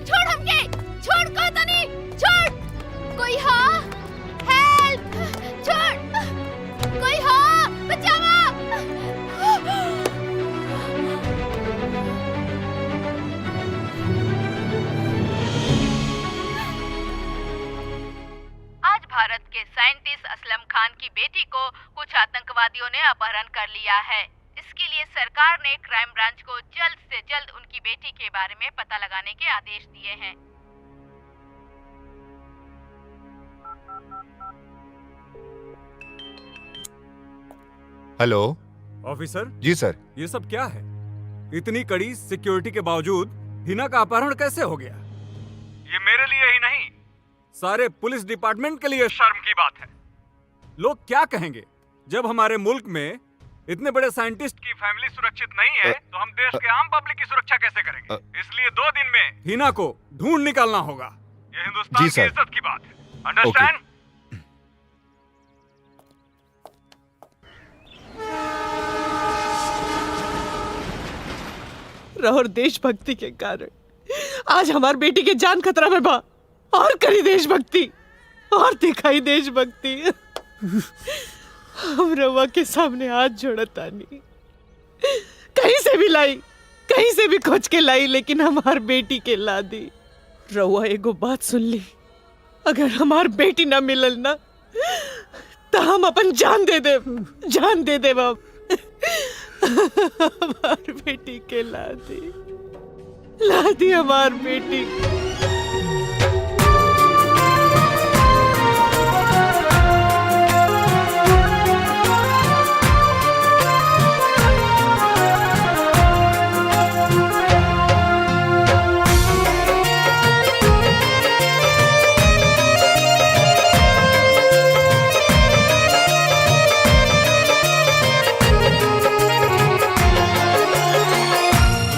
छोड़ हमके, छोड़ कहता नहीं, छोड़। कोई हाँ, हेल्प, छोड़, कोई हाँ, बचावा। आज भारत के साइंटिस्ट असलम खान की बेटी को कुछ आतंकवादियों ने अपहरण कर लिया है। इसके लिए सरकार ने क्राइम ब्रांच को जल्द से जल्द उनकी बेटी के बारे में पता लगाने के आदेश दिए हैं। हेलो ऑफिसर जी सर। ये सब क्या है? इतनी कड़ी सिक्योरिटी के बावजूद हिना का अपहरण कैसे हो गया? ये मेरे लिए ही नहीं, सारे पुलिस डिपार्टमेंट के लिए शर्म की बात है। लोग क्या कहेंगे जब हमारे मुल्क में इतने बड़े साइंटिस्ट की फैमिली सुरक्षित नहीं है, तो हम देश के आम पब्लिक की सुरक्षा कैसे करेंगे? इसलिए 2 दिन में हिना को ढूंढ निकालना होगा। ये हिंदुस्तान की इज्जत की बात है, अंडरस्टैंड? और देशभक्ति के कारण आज हमार बेटी के जान खतरा में बा। और करी देशभक्ति, और दिखाई देशभक्ति। हम रवा के सामने हाथ जोड़तानी, कहीं से भी लाई, कहीं से भी खोज के लाई, लेकिन हमार बेटी के ला दी। रवा एगो बात सुन ली, अगर हमार बेटी ना मिलल ना तो हम अपन जान दे देब, जान दे देब। अब हमार बेटी के ला दी हमार बेटी।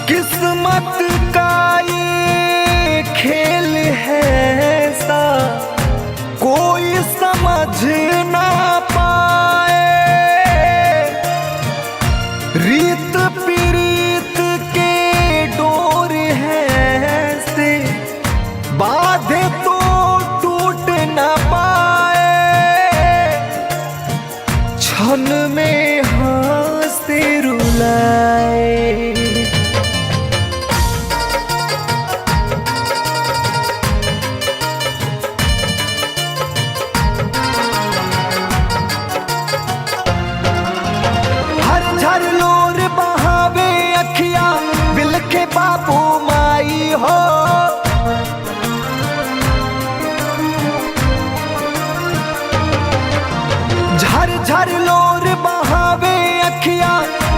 किस्मत का ये खेल है ऐसा, कोई समझ ना पाए। रीत पीड़ित के डोर है ऐसे, बाधे तो टूट ना पाए। क्षण में हंसते रुलाए। बापू माई हो, झर झर लोर बहावे अखिया,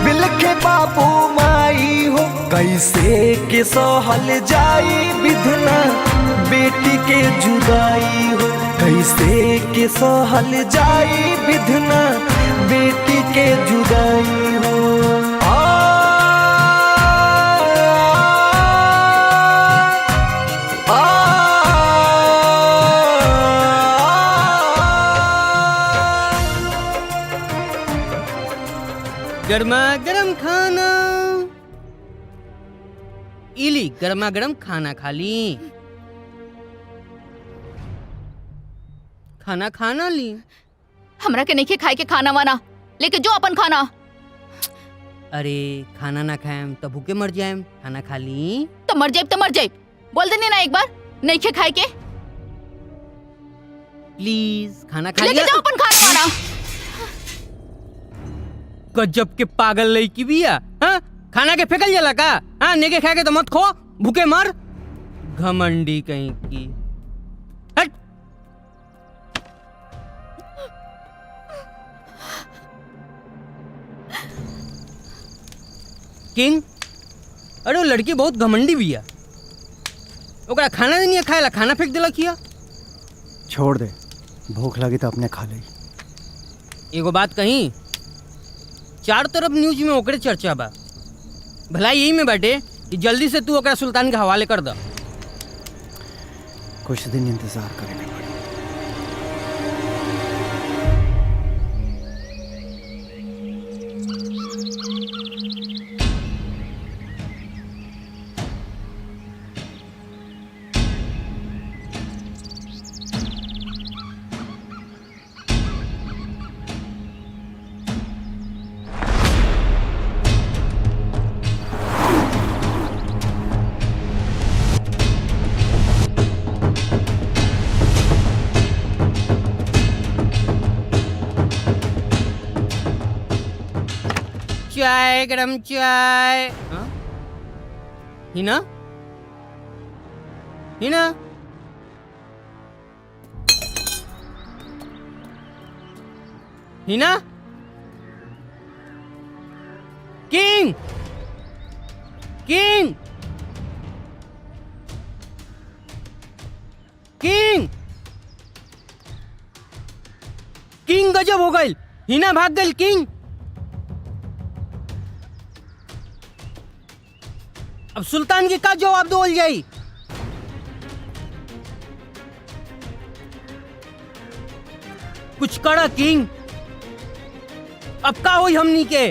बिलखे बापू माई हो। कैसे के सहल जाई विधना बेटी के जुदाई हो, कैसे के सहल जाई विधना बेटी के जुदाई हो। गर्मा गर्म खाना इली, गर्मा गर्म खाना खा ली, खाना खाना ली। हमरा के नहीं खाए के खाना वाना, लेके जो अपन खाना। अरे खाना ना खाएम तो भूखे मर जाएम, खाना खा ली तो मर जाए बोल देने ना एक बार नहीं खे खाए के। प्लीज खाना खा लेके लिया। जाओ अपन खाना वाना। गजब के पागल लड़की भी है। हाँ? खाना के फेंकल जाला का? हाँ, नेके खा के तो मत खो, भूखे मर, घमंडी कहीं की। हट। किंग, अरे वो लड़की बहुत घमंडी भी है। ओकरा खाना नहीं खाएला, खाना फेंक देला किया। छोड़ दे, भूख लगी तो अपने खा ले। एगो बात कहीं, चारों तरफ न्यूज में ओकरे चर्चा बा। भला यही में बाटे कि जल्दी से तू ओकरा सुल्तान के हवाले कर द। कुछ दिन इंतजार करेंगे। चाय, गरम चाय। हाँ? हिना? हिना? हिना? किंग! किंग! किंग! किंग गजब हो गई, हिना भाग गई। किंग अब सुल्तान की का जवाब दो जाई। कुछ करा किंग, अब का होई हमनी के?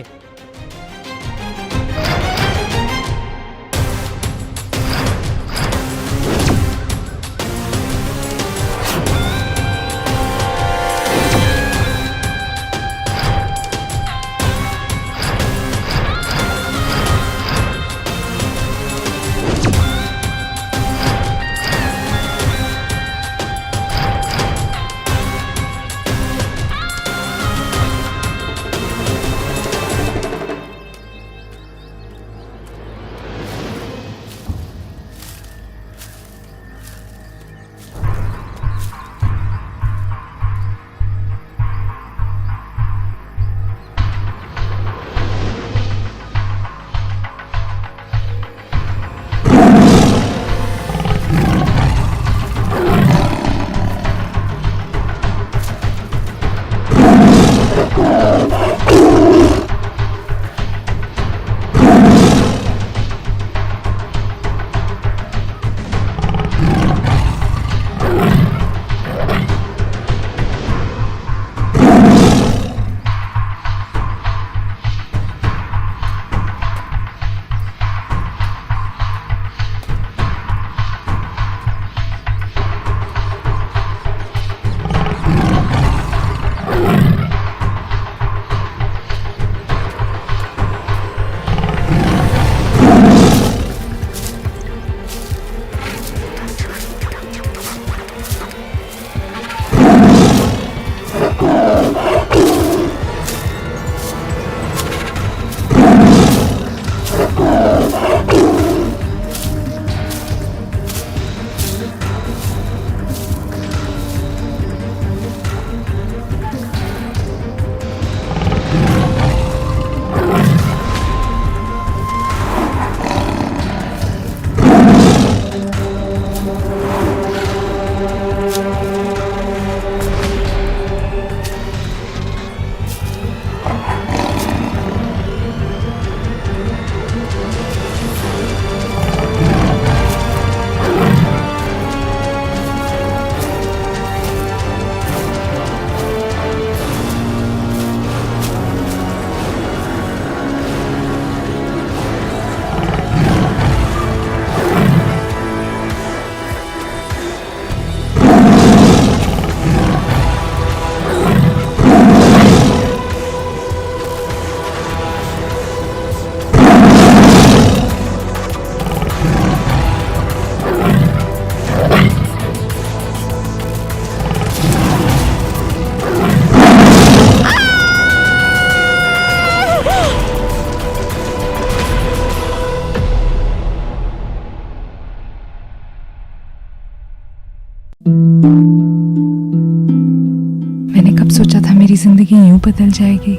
जिंदगी यूं बदल जाएगी।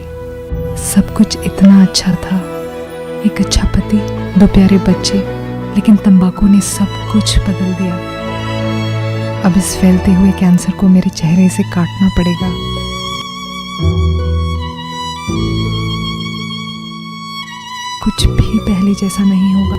सब कुछ इतना अच्छा था, एक अच्छा पति, 2 प्यारे बच्चे, लेकिन तंबाकू ने सब कुछ बदल दिया। अब इस फैलते हुए कैंसर को मेरे चेहरे से काटना पड़ेगा। कुछ भी पहले जैसा नहीं होगा।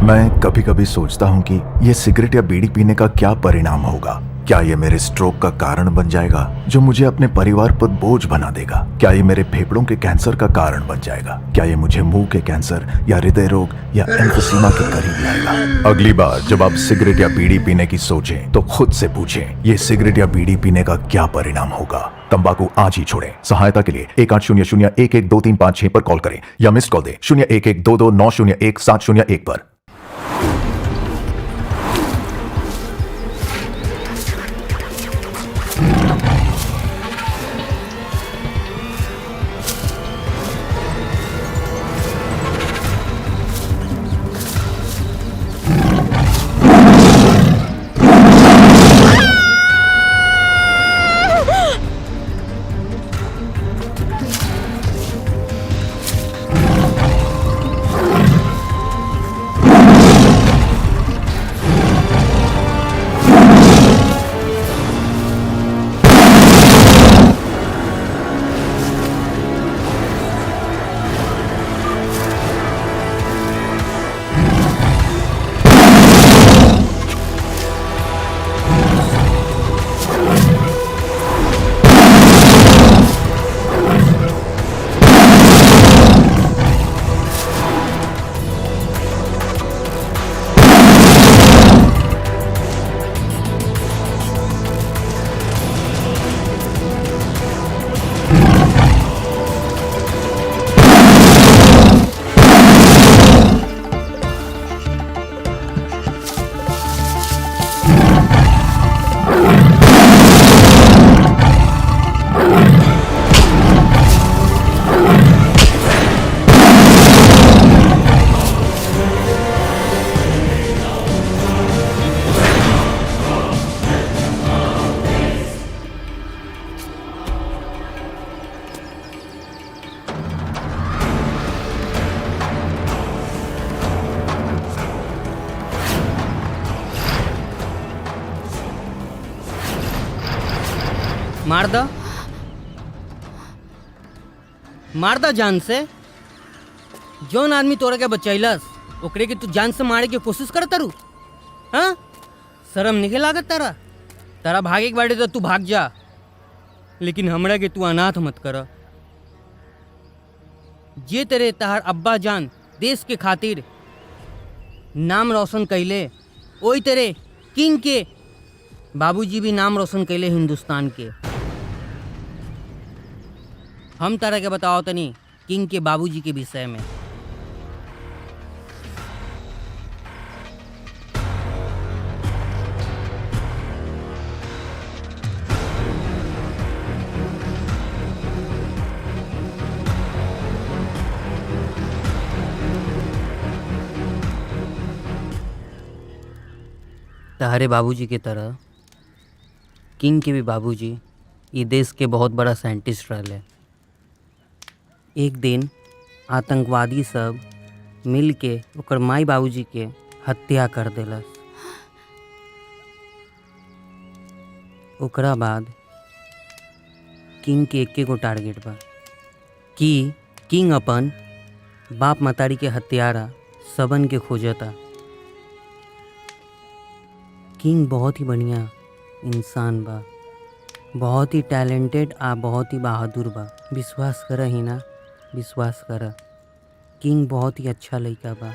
मैं कभी कभी सोचता हूँ कि ये सिगरेट या बीड़ी पीने का क्या परिणाम होगा। क्या ये मेरे स्ट्रोक का कारण बन जाएगा जो मुझे अपने परिवार पर बोझ बना देगा? क्या ये मेरे फेफड़ों के कैंसर का कारण बन जाएगा? क्या ये मुझे मुंह के कैंसर या हृदय रोग या एम्फीसीमा के करीब लाएगा? अगली बार जब आप सिगरेट या बीड़ी पीने की सोचें तो खुद से पूछें, ये सिगरेट या बीड़ी पीने का क्या परिणाम होगा? तंबाकू आज ही छोड़ें। सहायता के लिए 1800-112356 पर कॉल करें या मिस्ड कॉल दें 01122901-701 पर। मार दा जान से। जौन आदमी तोरा के बचैलस ओकरे के तू जान से मारे के कोशिश करता रू। हाँ, शर्म नहीं लागत तारा? तारा भागे के बारे तो तू भाग जा, लेकिन हमरा के तू अनाथ मत कर। जे तेरे तहार अब्बा जान देश के खातिर नाम रोशन कैले, ओई तेरे किंग के बाबूजी भी नाम रोशन कैले हिंदुस्तान के। हम तारा के बताओ तनी किंग के बाबूजी के विषय में। तारे बाबूजी की तरह किंग के भी बाबूजी ये देश के बहुत बड़ा साइंटिस्ट रहे। एक दिन आतंकवादी सब मिल के ओकर माई बाबूजी के हत्या कर देलस। ओकरा बाद किंग के एके गो टारगेट बा कि किंग अपन बाप मतारी के हत्यारा सबन के खोजता। किंग बहुत ही बढ़िया इंसान बा, बहुत ही टैलेंटेड आ बहुत ही बहादुर बा। विश्वास कर ही ना, विश्वास कर। किंग बहुत ही अच्छा लड़का बा।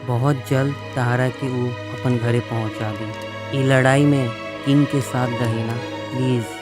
बहुत जल्द तहारा के वो अपन घरे पहुंचा दी। ये लड़ाई में किंग के साथ रही ना प्लीज़।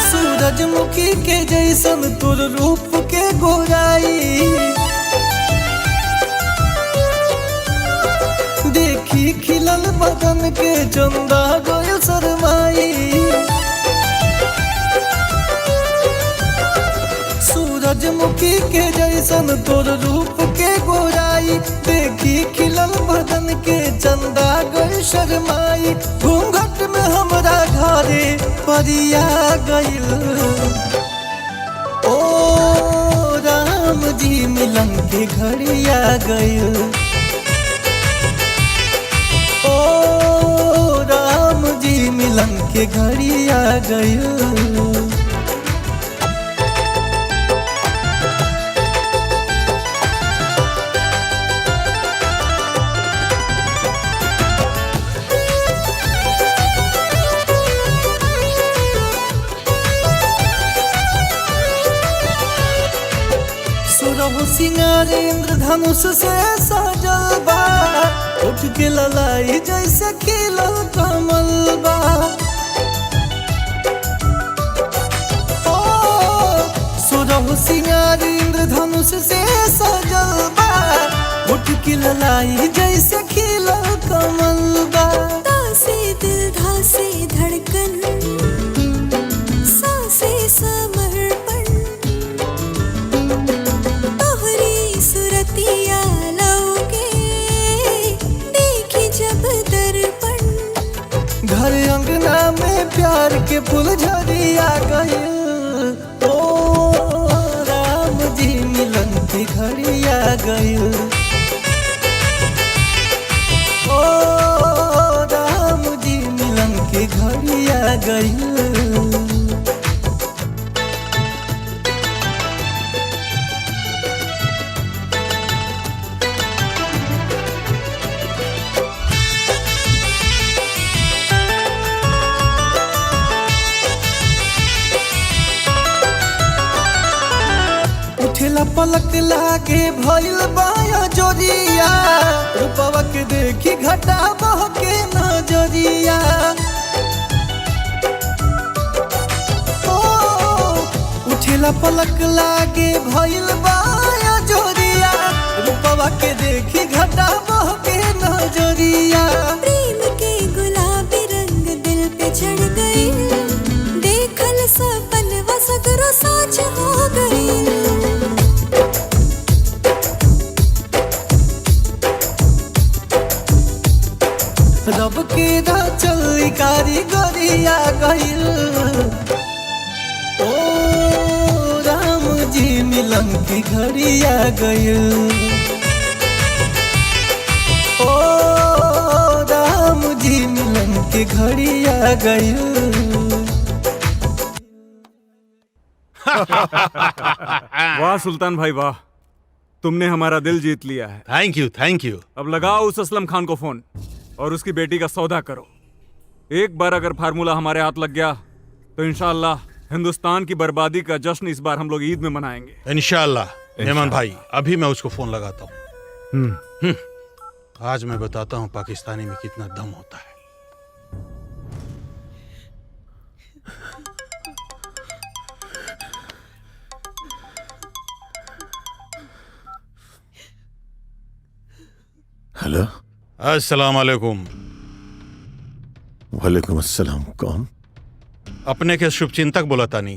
सूरजमुखी के जैसन तुर रूप के गोराई, देखी खिलल बदन के चंदा गोयल शरमाई। सूरजमुखी के जैसन तुर रूप के गोराई, देखी खिलल बदन के चंदा गोयल शरमाई। घूंघट में हमरा घरे परिया गइल, ओ राम जी मिलन के घड़िया गइल, ओ राम जी मिलन के घड़िया गइल। सुरहु सिंगार इंद्रधनुष से सजल बा, उठ के ललाई जैसे खिलल कमल बा। ओ सुरहु सिंगार इंद्रधनुष से सजल बा, उठ के ललाई जैसे खिलल कमल बा। धासे दिल धासे धड़कन, सांसे समर्पण, तोहरी सुरतिया लौके देखी जब दर्पण। घर अंगना में प्यार के फुलझड़िया गइल, ओ राम जी मिलन की घड़िया गइल, ओ राम जी मिलन की घड़िया गइल। उठेला पलक लागे भइल बाया जोरिया, रूपवा के देखी घटा बहके नजरिया। ओ उठेला पलक लागे भइल बाया जोरिया, रूपवा के देखी घटा बहके नजरिया। प्रेम के गुलाबी रंग दिल पे चढ़ गई, देखल सपनवा सगरो साच हो गई। रब के चल कारीगरिया गइल, ओ राम जी मिलन की घड़िया गइल, ओ राम जी मिलन की घड़िया गइल। वाह सुल्तान भाई वाह, तुमने हमारा दिल जीत लिया है। Thank you thank you. अब लगाओ उस असलम खान को फोन और उसकी बेटी का सौदा करो। एक बार अगर फार्मूला हमारे हाथ लग गया तो इंशाअल्लाह हिंदुस्तान की बर्बादी का जश्न इस बार हम लोग ईद में मनाएंगे। इंशाअल्लाह। मेमन भाई अभी मैं उसको फोन लगाता हूँ। आज मैं बताता हूँ पाकिस्तानी में कितना दम होता है। अस्सलाम वालेकुम। वालेकुम अस्सलाम। कौन? अपने के शुभचिंतक बोला तानी।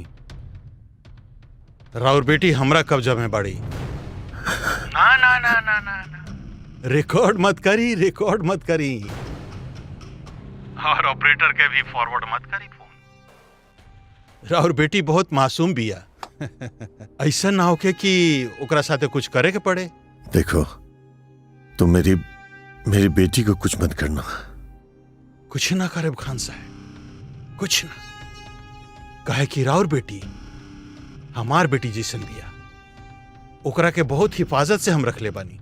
राउर बेटी हमरा कब्जा में बाड़ी। ना ना ना ना ना ना, रिकॉर्ड मत करी, रिकॉर्ड मत करी, और ऑपरेटर के भी फॉरवर्ड मत करी फोन। राउर बेटी बहुत मासूम बिया। ऐसा ना होके कि ओकरा साथे कुछ करे के पड़े। देखो, तुम मेरी बेटी को कुछ मत करना। कुछ ना करे खान साहब, कुछ ना। कहे कि राउर बेटी हमार बेटी जैसन बिया, ओकरा के बहुत हिफाजत से हम रख ले बानी।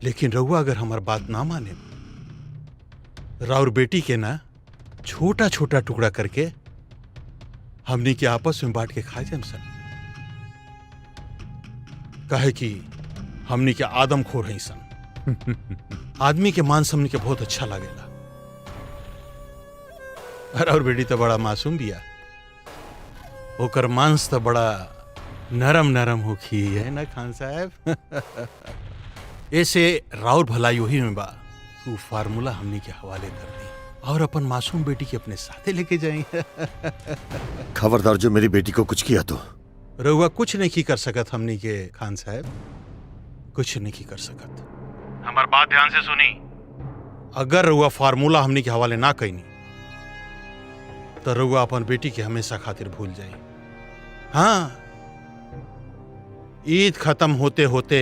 लेकिन रहुआ अगर हमार बात ना माने, राउर बेटी के ना छोटा छोटा टुकड़ा करके हमनी के आपस में बांट के खा जाए सन। कहे कि हमनी के आदमखोर हैं सन। आदमी के मांस हमनी के बहुत अच्छा लागेला। और बेटी तो बड़ा मासूम बिया, ओकर मांस तो बड़ा नरम नरम होखी है ना खान साहब। ऐसे राउर भलाई वही में बा, वो फार्मूला हमनी के हवाले कर दी और अपन मासूम बेटी के अपने साथे लेके जाएं। खबरदार, जो मेरी बेटी को कुछ किया तो। रहुआ कुछ नहीं कर सकत हमनी के खान साहब, कुछ नहीं कर सकत। हमार बात ध्यान से सुनी। अगर रहुआ फार्मूला हमनी के हवाले ना कईनी तो रहुआ अपन बेटी के हमेशा खातिर भूल जाई। हाँ, ईद खत्म होते होते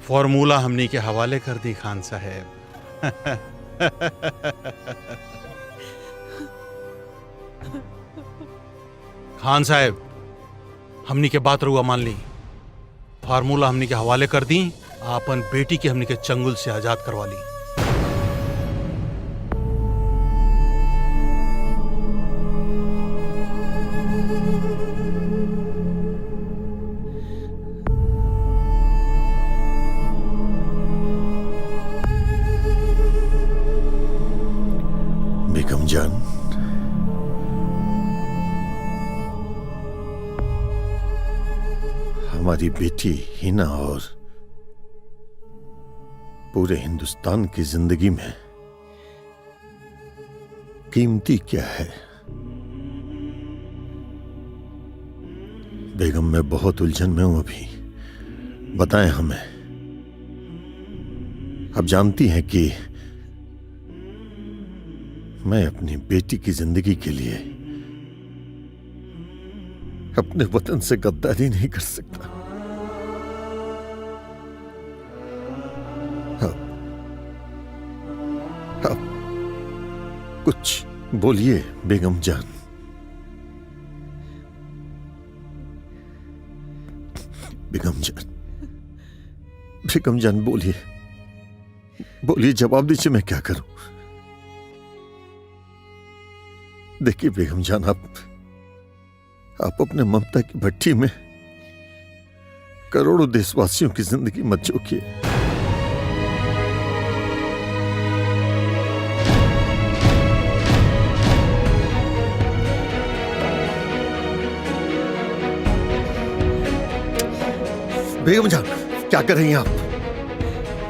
फॉर्मूला हमनी के हवाले कर दी खान साहब। खान साहब, हमनी के बात रहुआ मान ली। फार्मूला हमनी के हवाले कर दी, अपन बेटी के हमनी के चंगुल से आजाद करवा ली। बेगम जान, हमारी बेटी हिना और पूरे हिंदुस्तान की जिंदगी में कीमती क्या है? बेगम, मैं बहुत उलझन में हूं अभी, बताएं हमें। आप जानती हैं कि मैं अपनी बेटी की जिंदगी के लिए अपने वतन से गद्दारी नहीं कर सकता। अब कुछ बोलिए बेगम जान। बेगम जान, बेगम जान बोलिए, बोलिए, जवाब दीजिए, मैं क्या करूं? देखिए बेगम जान, आप अपने ममता की भट्टी में करोड़ों देशवासियों की जिंदगी मत झोंकिए। बेगम जान, क्या कर रही हैं आप?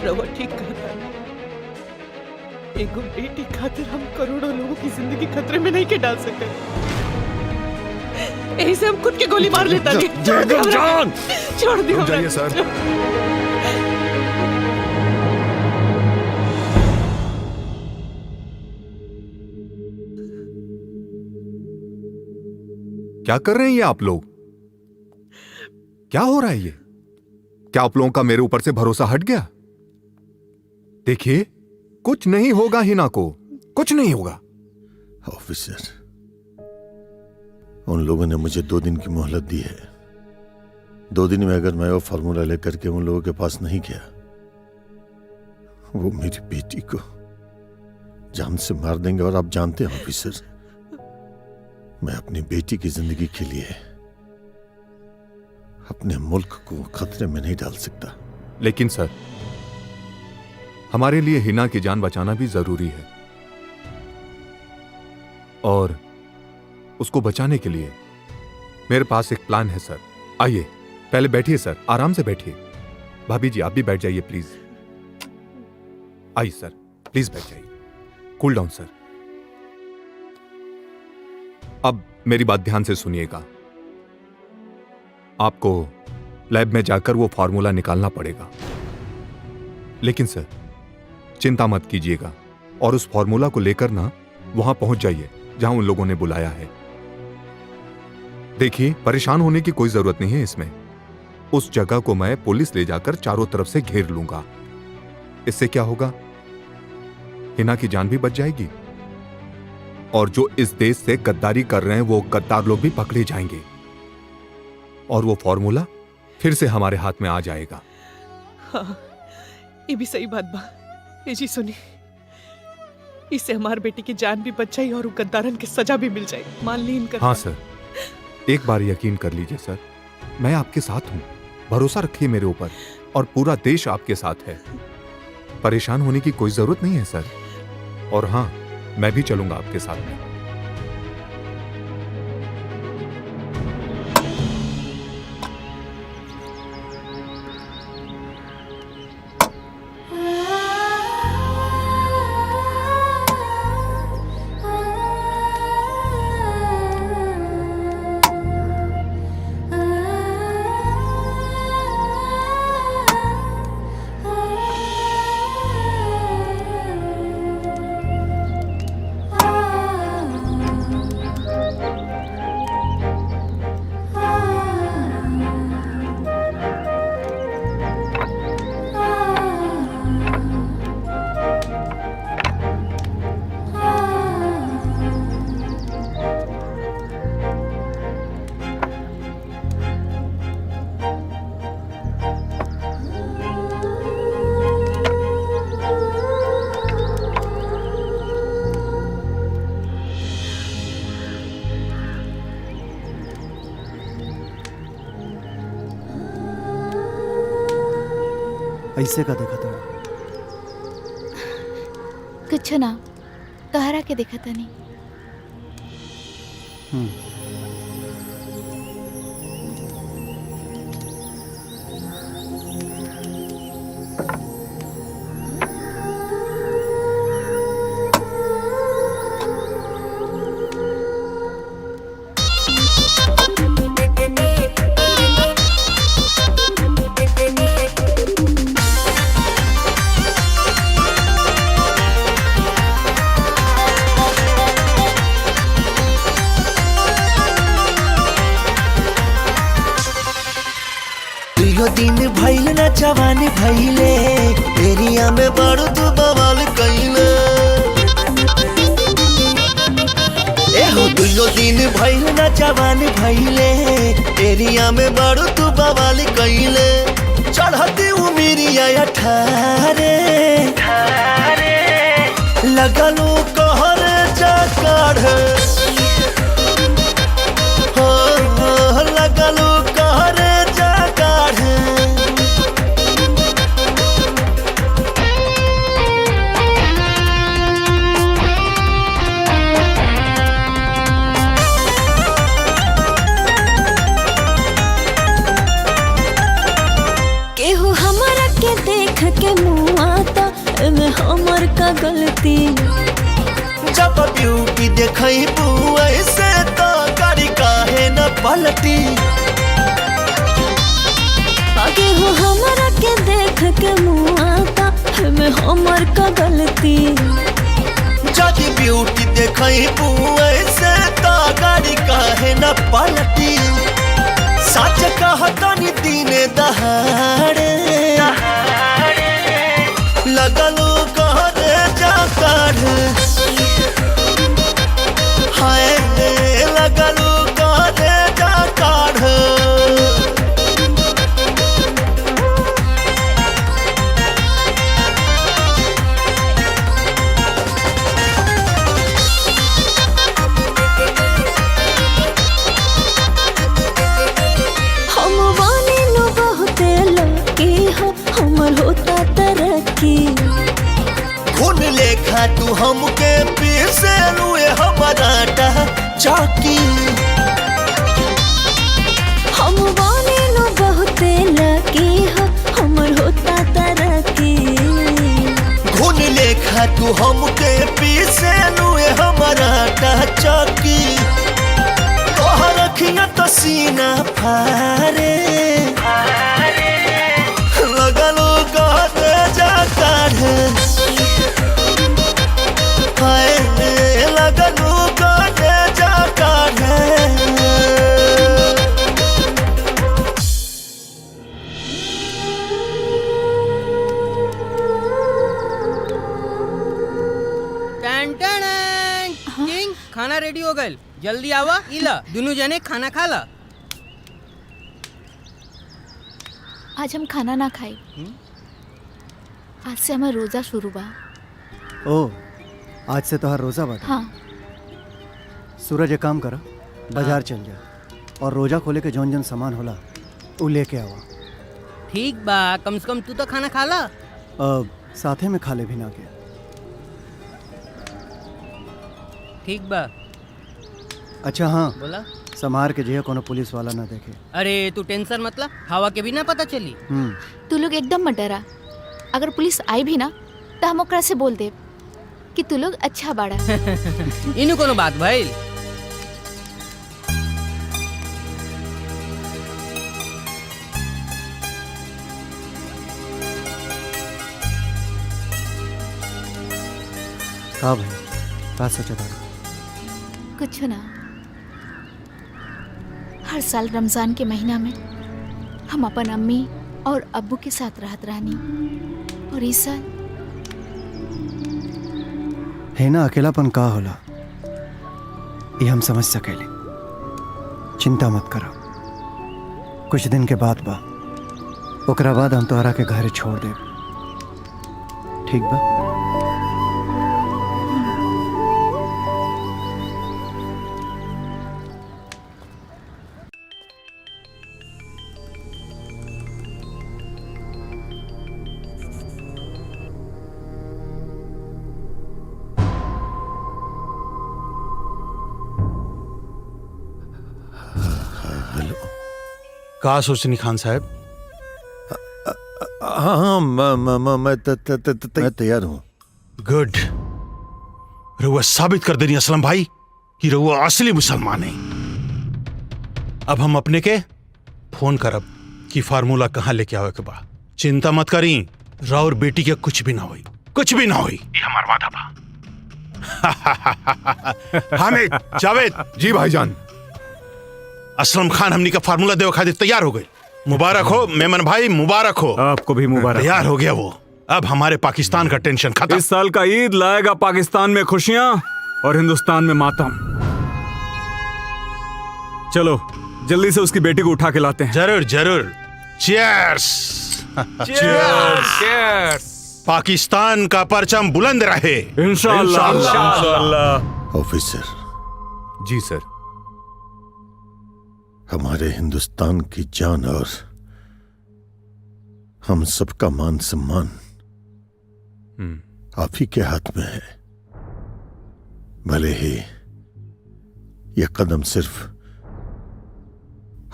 रवा ठीक कहता है। एगो बेटी खातिर हम करोड़ों लोगों की जिंदगी खतरे में नहीं के डाल सकते। यही से हम खुद के गोली मार लेता नहीं। बेगम जान, छोड़ दियो। जाइए सर। क्या कर रहे हैं ये आप लोग? क्या हो रहा है ये? क्या आप लोगों का मेरे ऊपर से भरोसा हट गया? देखिए, कुछ नहीं होगा हिना को, कुछ नहीं होगा। ऑफिसर, उन लोगों ने मुझे 2 दिन की मोहलत दी है। 2 दिन में अगर मैं वो फार्मूला लेकर के उन लोगों के पास नहीं गया, वो मेरी बेटी को जान से मार देंगे। और आप जानते हैं ऑफिसर, मैं अपनी बेटी की जिंदगी के लिए अपने मुल्क को खतरे में नहीं डाल सकता। लेकिन सर, हमारे लिए हिना की जान बचाना भी जरूरी है, और उसको बचाने के लिए मेरे पास एक प्लान है सर। आइए, पहले बैठिए सर, आराम से बैठिए। भाभी जी, आप भी बैठ जाइए प्लीज। आइए सर, प्लीज बैठ जाइए। कूल डाउन सर। अब मेरी बात ध्यान से सुनिएगा। आपको लैब में जाकर वो फॉर्मूला निकालना पड़ेगा, लेकिन सर चिंता मत कीजिएगा और उस फॉर्मूला को लेकर ना वहां पहुंच जाइए जहां उन लोगों ने बुलाया है। देखिए, परेशान होने की कोई जरूरत नहीं है इसमें। उस जगह को मैं पुलिस ले जाकर चारों तरफ से घेर लूंगा। इससे क्या होगा, हिना की जान भी बच जाएगी और जो इस देश से गद्दारी कर रहे हैं वो गद्दार लोग भी पकड़े जाएंगे और वो फॉर्मूला फिर से हमारे हाथ में आ जाएगा। हाँ, ये भी सही बात बा। ये जी सुनी, इससे हमारे बेटी की जान भी बच जाए और गद्दारन की सजा भी मिल जाए। मान ली इनका। हाँ सर, एक बार यकीन कर लीजिए सर, मैं आपके साथ हूं। भरोसा रखिए मेरे ऊपर और पूरा देश आपके साथ है। परेशान होने की कोई जरूरत नहीं है सर। और हाँ, मैं भी चलूंगा आपके साथ में। ऐसे का देखा था? कुछ ना, तोहरा के देखा था नहीं। दिन भइल ना जवानी भइले, एरिया में बड़ तू बवाल कइले। एहो दुइयो दिन भइल ना जवानी भइले, एरिया में बड़ तू बवाल कइले। चढ़ती उमिरिया 18 लगलू कहर जा काढ़, लगलू कहर जा काढ़। केहू हमरा के देख के मुँह आता, एमे हमर का गलती। जब ब्यूटी देखई बुआ से तो गाड़ी काहे न पलटी। केहू हमरा के देख के मुँह आता, एमे हमर का गलती। जब ब्यूटी देखई बुआ से तो गाड़ी काहे न पलटी। सच कहतनी दिने दहाड़े लगलो कहरे जा काढ़। हाय लगलो कहरे जा काढ़। हम बानी नु बहुते लकी हो, हमर होता तरक्की। खून लेखा तू हमके पीसे लुए हमारा चाकी। हम बानी नु बहुते लकी हो, हमर होता तरक्की। खून हमके पीसे नुए हमारा चौकी तोहर रखिया तो सीना फारे लगलो कहते जा काढ़े लगलो कहते जा काढ़े किंग खाना रेडी हो गए, जल्दी आवा। इला दोनों जने खाना खा ला। आज हम खाना ना खाए। आज से हमारा रोजा शुरू बा। ओ आज से तोहार रोजा बाटे। हाँ। सूरज एक काम करा, बाजार चल जा और रोजा खोले के जौन जौन सामान होला उ लेके आवा। ठीक बा, कम से कम तू तो खाना खा ला। साथे में खा ले भी ना के। ठीक बा। अच्छा हाँ, बोला संभार के जे कोनो पुलिस वाला ना देखे। अरे तू टेंशन मत ला, हवा के भी ना पता चली। तू लोग एकदम मत डरा। अगर पुलिस आई भी ना तो हम ओकरा से बोल दे कि तू लोग अच्छा बाड़ा। इनु कोनो बात भइल। हाँ भाई, बात सोचा था कुछ ना। हर साल रमजान के महीना में हम अपन अम्मी और अब्बू के साथ रहत रहनी, और इस साल है ना अकेलापन का होला, ये हम समझ सकेले। चिंता मत करो, कुछ दिन के बाद बा, ओकरा बाद हम तोहरा के घर छोड़ दे। ठीक बा? का सोचनी खान साहब? हाँ मैं तैयार हूँ। गुड। रहुआ साबित कर देनी असलम भाई कि रहुआ असली मुसलमान है। अब हम अपने के फोन करब कि फार्मूला कहाँ लेके आवे के बा। चिंता मत करी, राउर बेटी के कुछ भी ना होई, कुछ भी ना होई, ये हमार वादा बा। हामिद, जावेद। जी भाईजान। असलम खान हमनी का फार्मूला देव खातिर तैयार हो गई। मुबारक हो मेमन भाई, मुबारक हो। आपको भी मुबारक। तैयार हो गया वो। अब हमारे पाकिस्तान का टेंशन खत्म। इस साल का ईद लाएगा पाकिस्तान में खुशियां और हिंदुस्तान में मातम। चलो जल्दी से उसकी बेटी को उठा के लाते हैं। जरूर जरूर। चीयर्स। चीयर्स। पाकिस्तान का परचम बुलंद रहे। इंशाअल्लाह। ऑफिसर। जी सर। हमारे हिंदुस्तान की जान और हम सबका मान सम्मान आप ही के हाथ में है। भले ही यह कदम सिर्फ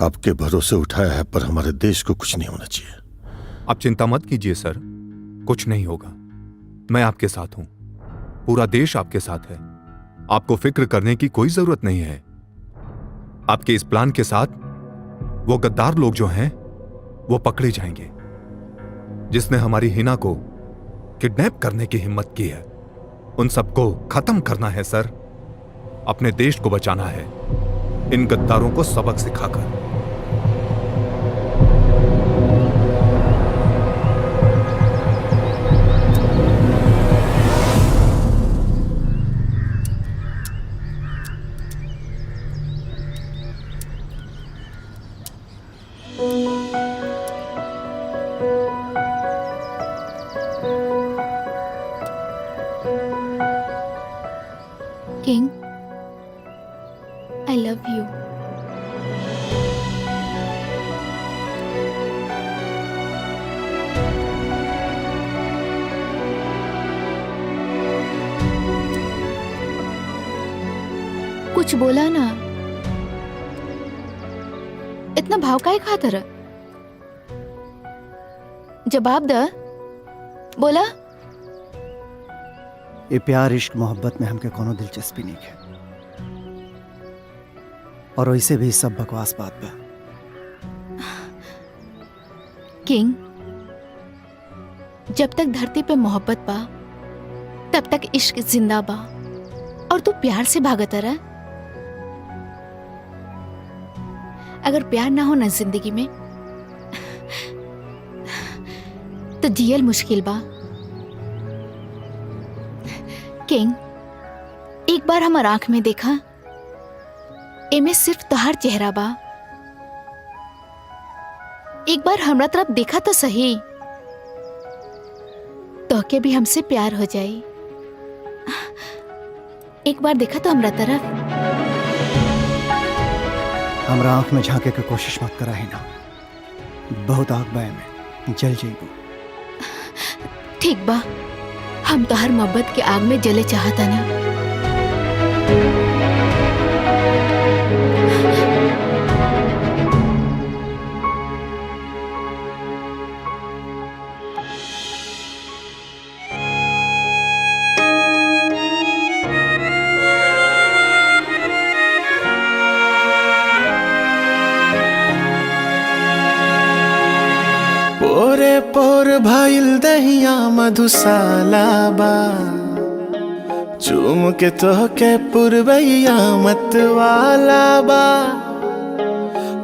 आपके भरोसे उठाया है, पर हमारे देश को कुछ नहीं होना चाहिए। आप चिंता मत कीजिए सर, कुछ नहीं होगा। मैं आपके साथ हूं, पूरा देश आपके साथ है। आपको फिक्र करने की कोई जरूरत नहीं है। आपके इस प्लान के साथ वो गद्दार लोग जो हैं वो पकड़े जाएंगे। जिसने हमारी हिना को किडनैप करने की हिम्मत की है, उन सबको खत्म करना है सर। अपने देश को बचाना है इन गद्दारों को सबक सिखाकर। King, I love you. कुछ बोला ना, इतना भाव काहे खातर? जवाब द। बोला ये प्यार इश्क मोहब्बत में हमके कोनो दिलचस्पी नहीं है, और वैसे भी सब बकवास बात बा। किंग, जब तक धरती पे मोहब्बत बा तब तक इश्क जिंदा बा, और तू प्यार से भागत रहा। अगर प्यार ना हो ना जिंदगी में तो जियल मुश्किल बा। किंग, एक बार हमार आंख में देखा, एमे सिर्फ तोहार चेहरा बा। एक बार हमरा तरफ देखा तो सही, तोहके भी हमसे प्यार हो जाई। एक बार देखा तो हमरा तरफ। हमरा आंख में झांके की कोशिश मत करा है ना, बहुत आग बाय में जल जाइबू। ठीक बा, हम तो हर मोहब्बत के आग में जले चाहता नहीं। पोरे पोर भाईल दहिया मधुशाला बा, चूम के तोहके पुरवैया मतवाला बा।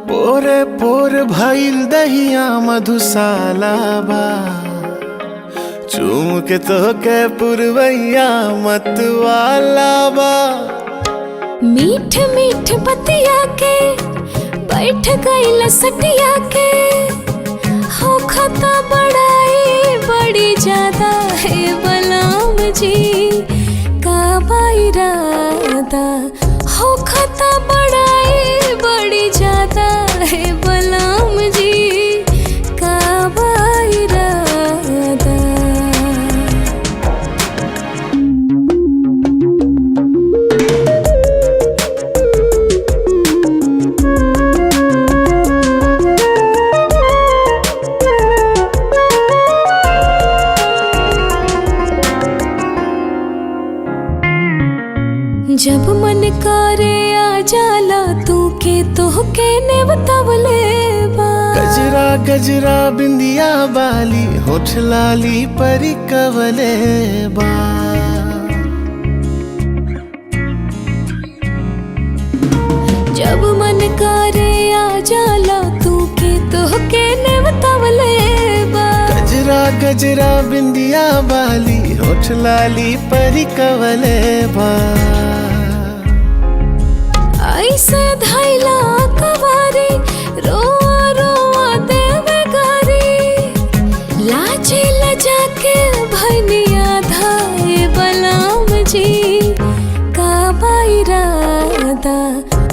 पोरे पोर भाईल दहिया मधुशाला बा, चूम के तोहके पुरवैया मतवाला बा। मीठ मीठ बतिया के बैठ गई सटिया के, हो खता बड़ाई बड़ी ज्यादा है बलराम जी का इरादा। हो खता बड़ाई बड़ी ज्यादा है बलराम जी का इरादा। जब मन करे आ जाला तू के तोहके ने बतावले बा। गजरा गजरा बिंदिया बाली होठ लाली परी कवले बा। जब मन करे आ जाला तू के तोहके ने बतावले बा। गजरा गजरा बिंदिया बाली होठ लाली परी कवले बा। ऐसे धैला कवारी रोआ रोआ देवे गारी, लाजे लजा के भनिया धाए बलराम जी का इरादा।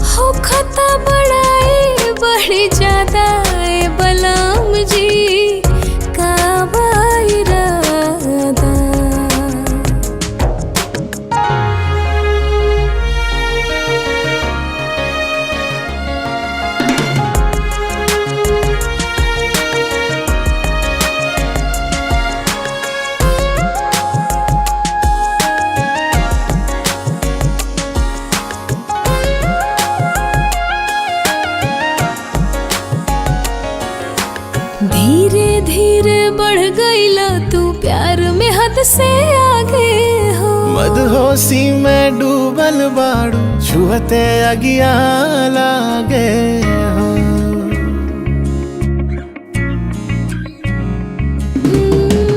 हो खता बड़ाई बड़ी ज्यादा ए बलराम जी का इरादा। धीरे धीरे बढ़ गईला तू प्यार में हद से आगे हो। मदहोशी में डूबल बाड़ू छुहते अगिया लागे हो।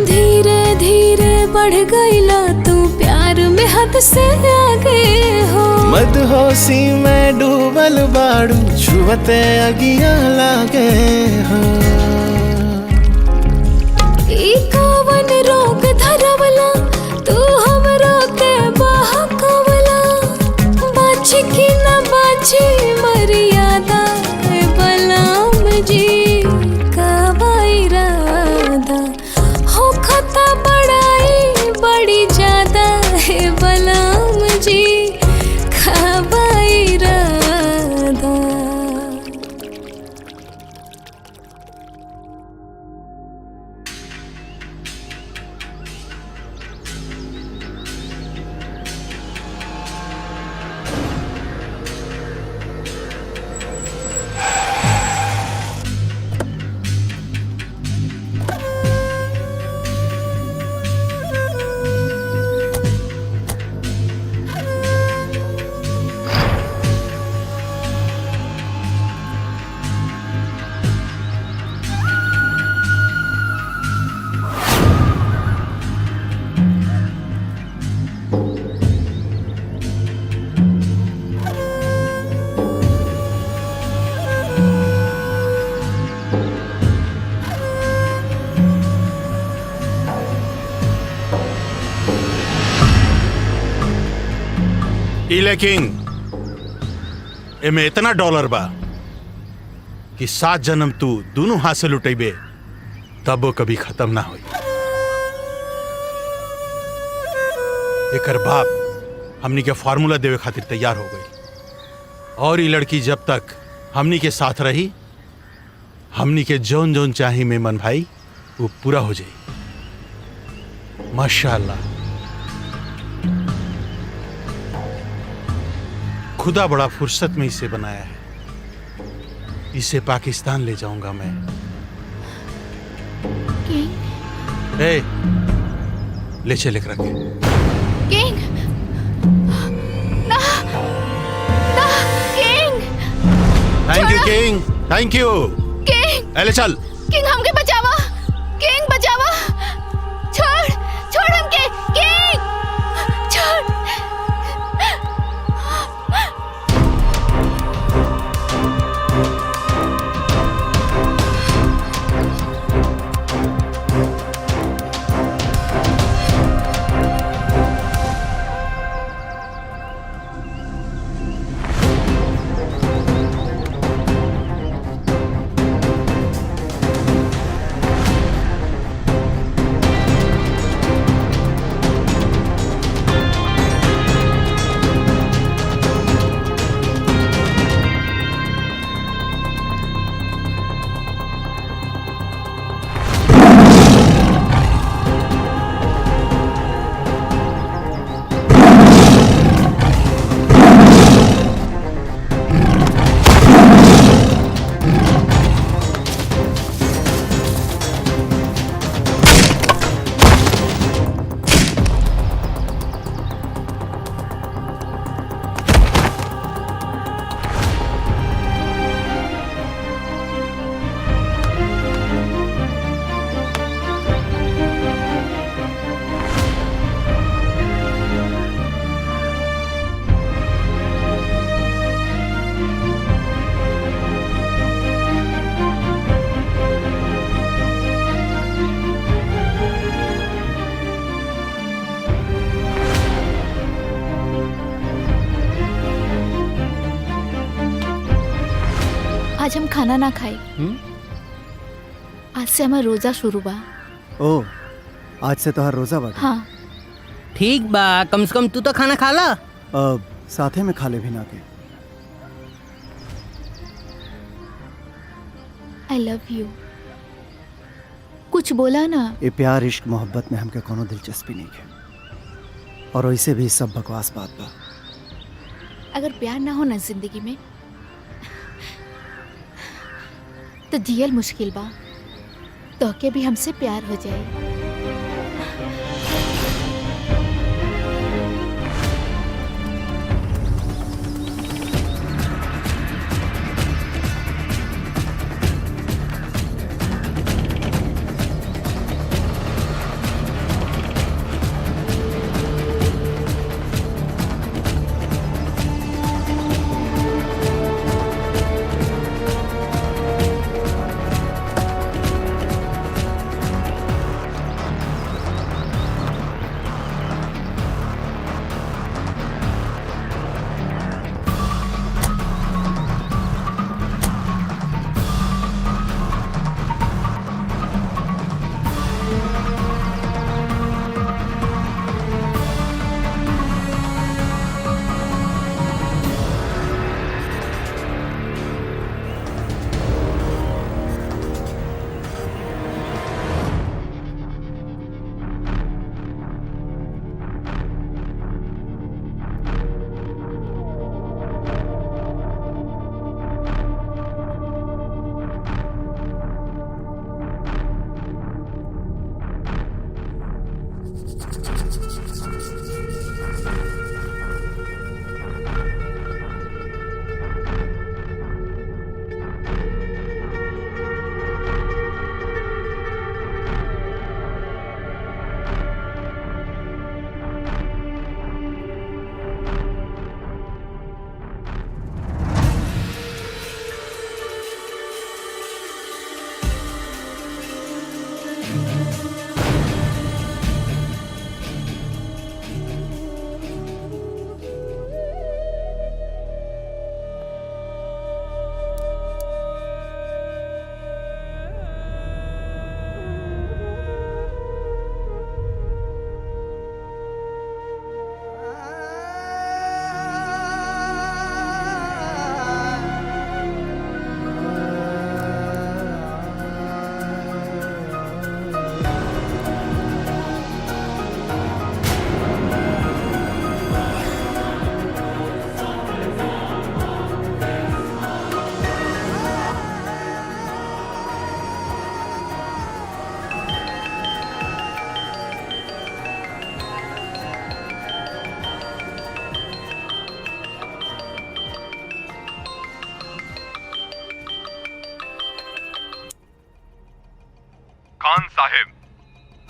धीरे धीरे बढ़ गईला तू प्यार में हद से आगे हो। मदहोशी में डूबल बाड़ू छुहते अगिया लागे हो। ई कवन रोग धरवला तू हमरो के बहकवला। बाछी की न बाछी मर्यादा ए बलराम जी का इरादा। हो खता बड़ाई बड़ी ज्यादा है बलराम जी का इरादा। इले किंग एमे इतना डॉलर बा कि 7 जन्म तू दोनों हाथ से लुटेबे तब वो कभी खत्म ना होई। एकर बाप हमनी के फार्मूला देवे खातिर तैयार हो गई और ये लड़की जब तक हमनी के साथ रही हमनी के जोन जोन चाही मेमन भाई वो पूरा हो जाए। माशाअल्लाह, खुदा बड़ा फुर्सत में इसे बनाया है। इसे पाकिस्तान ले जाऊंगा मैं। ए, ले चले रखे। किंग ना ना king. Thank you king, thank you king. ले चल। किंग हमके बचावा, किंग बचावा। छोड़ छोड़ हमके किंग, छोड़। आज हम खाना ना खाए। आज से हमारा रोजा शुरू बा। ओ, आज से तो हर रोजा बाटे। हाँ ठीक बा, कम से कम तू तो खाना खा ला। साथे में खा ले भी ना के। I love you. कुछ बोला ना। ये प्यार इश्क मोहब्बत में हमके कोनो दिलचस्पी नहीं है और वैसे भी सब बकवास बात बा। अगर प्यार ना हो ना जिंदगी में तो जियल मुश्किल बा। तो के भी हमसे प्यार हो जाए।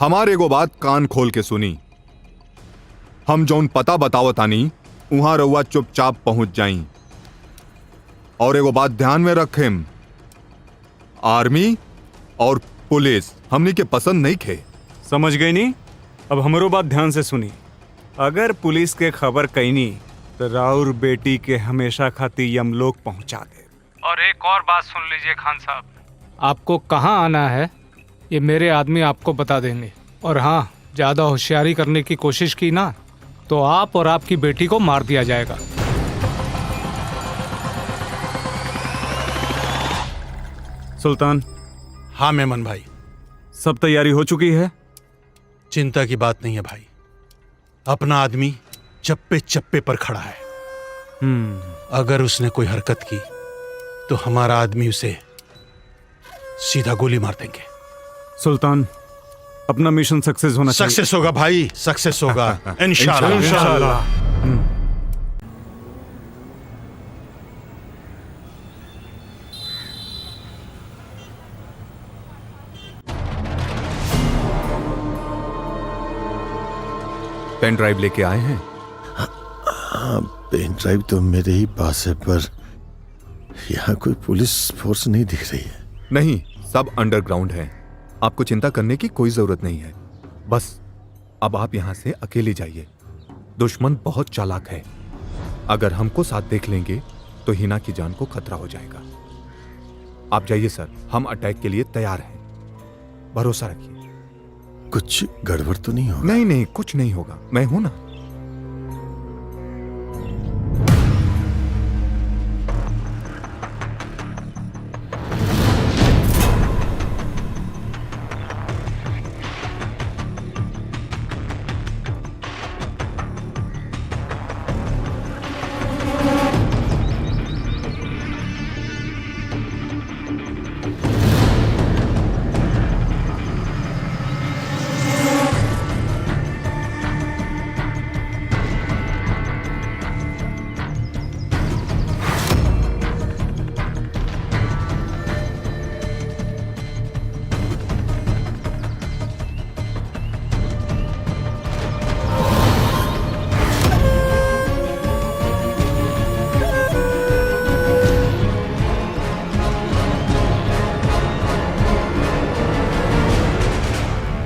हमारे एगो बात कान खोल के सुनी। हम जौन पता बतावतानी वहां रउआ चुपचाप पहुंच जाई। और एगो बात ध्यान में रखें, आर्मी और पुलिस हमनी के पसंद नहीं खे। समझ गई नी? अब हमरो बात ध्यान से सुनी। अगर पुलिस के खबर कईनी तो राउर बेटी के हमेशा खातिर यमलोक पहुंचा दे। और एक और बात सुन लीजिए खान साहब, आपको कहाँ आना है ये मेरे आदमी आपको बता देंगे। और हाँ, ज्यादा होशियारी करने की कोशिश की ना तो आप और आपकी बेटी को मार दिया जाएगा। सुल्तान। हाँ मेमन भाई। सब तैयारी हो चुकी है? चिंता की बात नहीं है भाई, अपना आदमी चप्पे चप्पे पर खड़ा है। अगर उसने कोई हरकत की तो हमारा आदमी उसे सीधा गोली मार देंगे। सुल्तान, अपना मिशन सक्सेस होना चाहिए। सक्सेस होगा भाई, सक्सेस होगा इंशाल्लाह। इंशाल्लाह। पेन ड्राइव लेके आए हैं? हाँ, पेन ड्राइव तो मेरे ही पास है, पर यहाँ कोई पुलिस फोर्स नहीं दिख रही है। नहीं, सब अंडरग्राउंड है। आपको चिंता करने की कोई जरूरत नहीं है। बस अब आप यहां से अकेले जाइए। दुश्मन बहुत चालाक है। अगर हमको साथ देख लेंगे तो हिना की जान को खतरा हो जाएगा। आप जाइए सर, हम अटैक के लिए तैयार हैं। भरोसा रखिए। कुछ गड़बड़ तो नहीं होगा? नहीं नहीं, कुछ नहीं होगा, मैं हूं ना।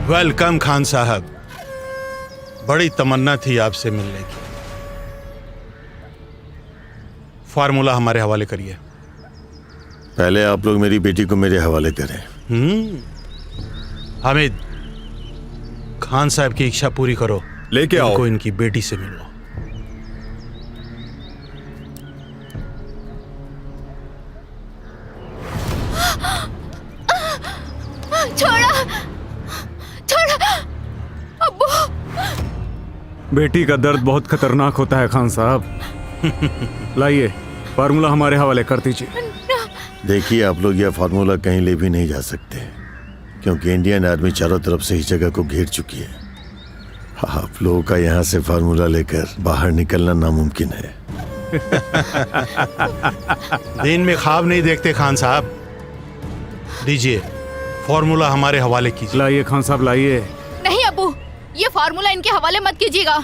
वेलकम खान साहब, बड़ी तमन्ना थी आपसे मिलने की। फार्मूला हमारे हवाले करिए। पहले आप लोग मेरी बेटी को मेरे हवाले करें। हामिद, खान साहब की इच्छा पूरी करो, लेके आओ। इनको इनकी बेटी से मिलो। छोड़ा, छोड़ा अब्बू। बेटी का दर्द बहुत खतरनाक होता है खान साहब। लाइए, फार्मूला हमारे हवाले कर दीजिए। देखिए, आप लोग यह फार्मूला कहीं ले भी नहीं जा सकते, क्योंकि इंडियन आर्मी चारों तरफ से इस जगह को घेर चुकी है। आप लोगों का यहाँ से फार्मूला लेकर बाहर निकलना नामुमकिन है। दिन में ख्वाब नहीं देखते खान साहब। दीजिए, फार्मूला हमारे हवाले कीजिए। लाइए खान साहब, लाइए। नहीं अब्बू, ये फार्मूला इनके हवाले मत कीजिएगा।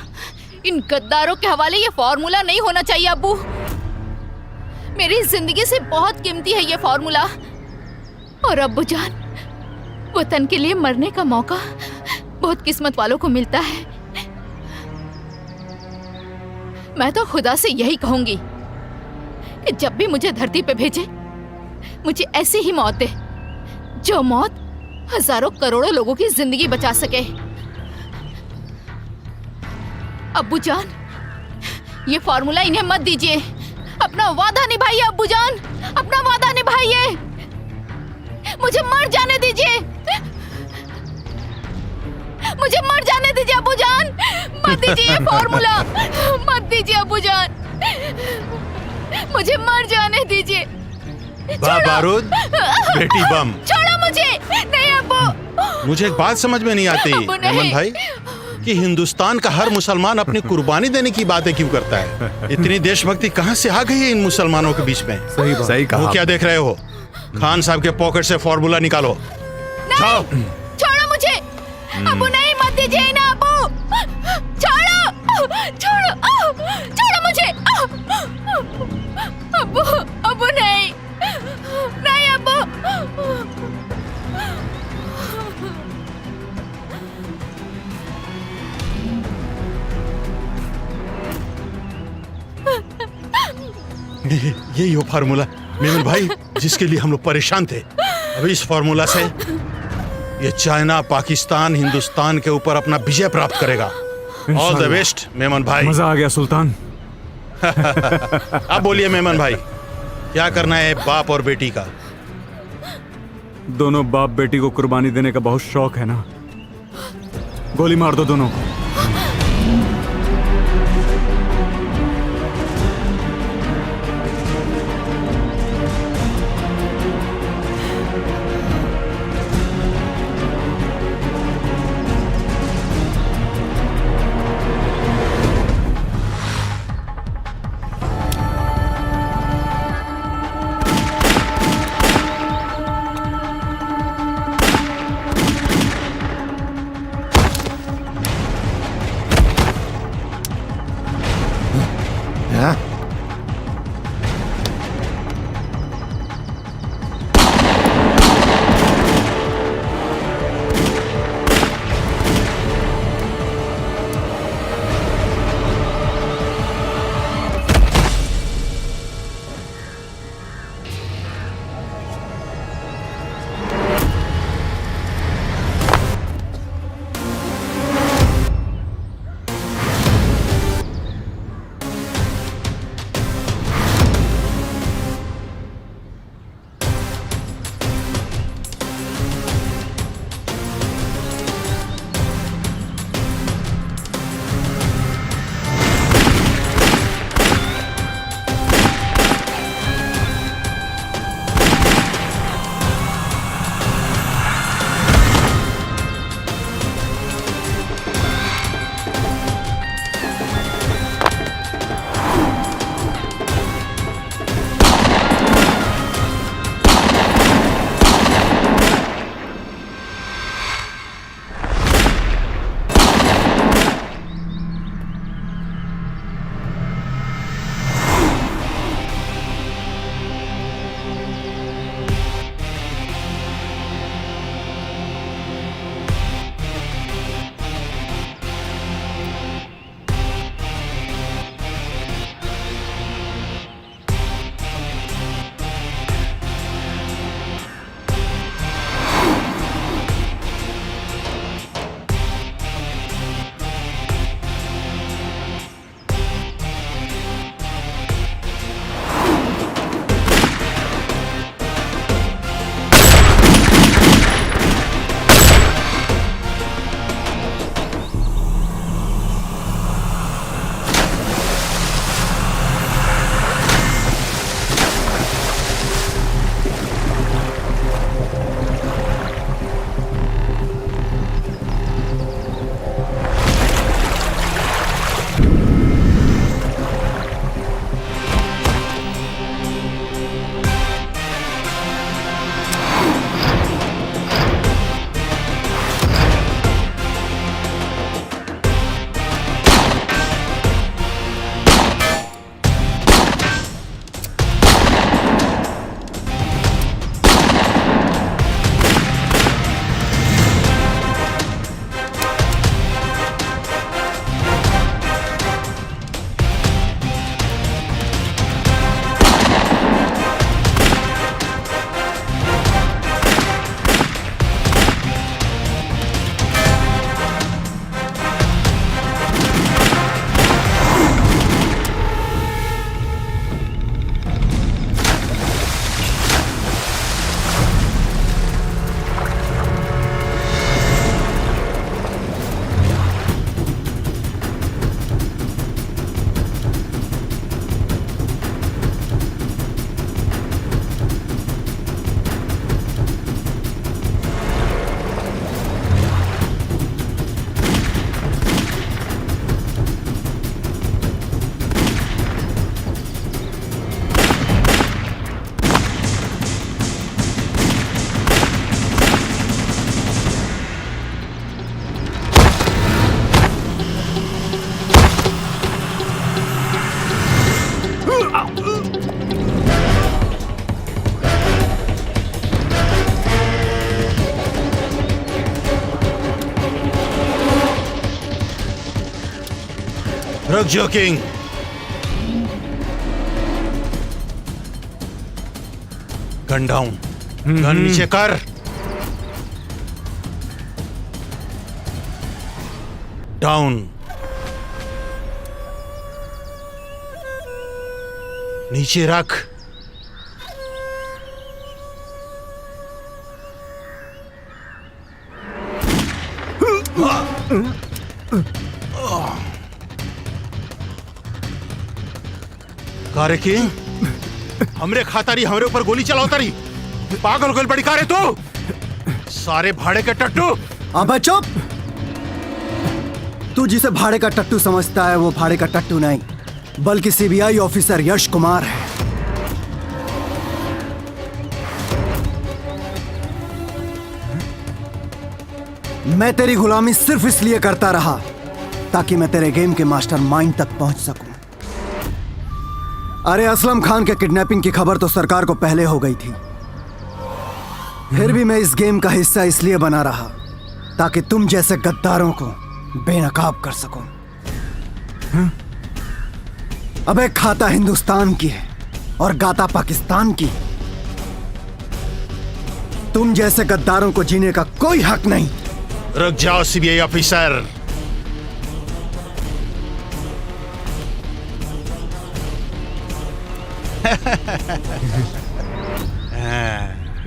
इन गद्दारों के हवाले ये फार्मूला नहीं होना चाहिए अब्बू। मेरी जिंदगी से बहुत कीमती है ये फार्मूला। और अब्बू जान, वतन के लिए मरने का मौका बहुत किस्मत वालों को मिलता है। मैं तो खुदा से यही कहूंगी कि जब भी मुझे धरती पे भेजे, मुझे ऐसी ही मौत दे जो मौत हजारों करोड़ों लोगों की जिंदगी बचा सके। अब्बू जान, ये फार्मूला इन्हें मत दीजिए। अपना वादा निभाइए अब्बू जान, अपना वादा निभाइए। मुझे मर जाने दीजिए, मुझे मर जाने दीजिए अब्बू जान। मत दीजिए ये फार्मूला, मत दीजिए अब्बू जान, मुझे मर जाने दीजिए। बारूद, बेटी बम। छोड़ो मुझे। नहीं अब्बू। मुझे एक बात समझ में नहीं आती अमन भाई, कि हिंदुस्तान का हर मुसलमान अपनी कुर्बानी देने की बातें क्यों करता है? इतनी देशभक्ति कहां से आ गई है इन मुसलमानों के बीच में? सही कहा। वो क्या देख रहे हो? खान साहब के पॉकेट से फार्मूला निकालो। छोड़ो मुझे। अबू नहीं, मत दीजिए ना अबू। छोड़ो छोड़ो छोड़ो मुझे। अबू अबू नहीं नहीं अबू। यही वो फार्मूला मेमन भाई जिसके लिए हम लोग परेशान थे। अभी इस फार्मूला से ये चाइना, पाकिस्तान, हिंदुस्तान के ऊपर अपना विजय प्राप्त करेगा। ऑल द बेस्ट मेमन भाई। मजा आ गया सुल्तान। अब बोलिए मेमन भाई, क्या करना है बाप और बेटी का? दोनों बाप बेटी को कुर्बानी देने का बहुत शौक है ना, गोली मार दो दोनों को। रुक जाओ किंग। गन डाउन, गन नीचे कर। डाउन, नीचे रख। कारे किंग, हमरे खातारी हमरे ऊपर गोली चलाओ तारी। पागल गोल बड़ी कारे तू, सारे भाड़े के टट्टू। अबे चुप। तू जिसे भाड़े का टट्टू समझता है वो भाड़े का टट्टू नहीं, बल्कि सीबीआई ऑफिसर यश कुमार है। मैं तेरी गुलामी सिर्फ इसलिए करता रहा ताकि मैं तेरे गेम के मास्टरमाइंड तक पहुंच सकूं। अरे असलम खान के किडनैपिंग की खबर तो सरकार को पहले हो गई थी, फिर भी मैं इस गेम का हिस्सा इसलिए बना रहा ताकि तुम जैसे गद्दारों को बेनकाब कर सकूं। अबे खाता हिंदुस्तान की है और गाता पाकिस्तान की। तुम जैसे गद्दारों को जीने का कोई हक नहीं। रुक जाओ सीबीआई ऑफिसर।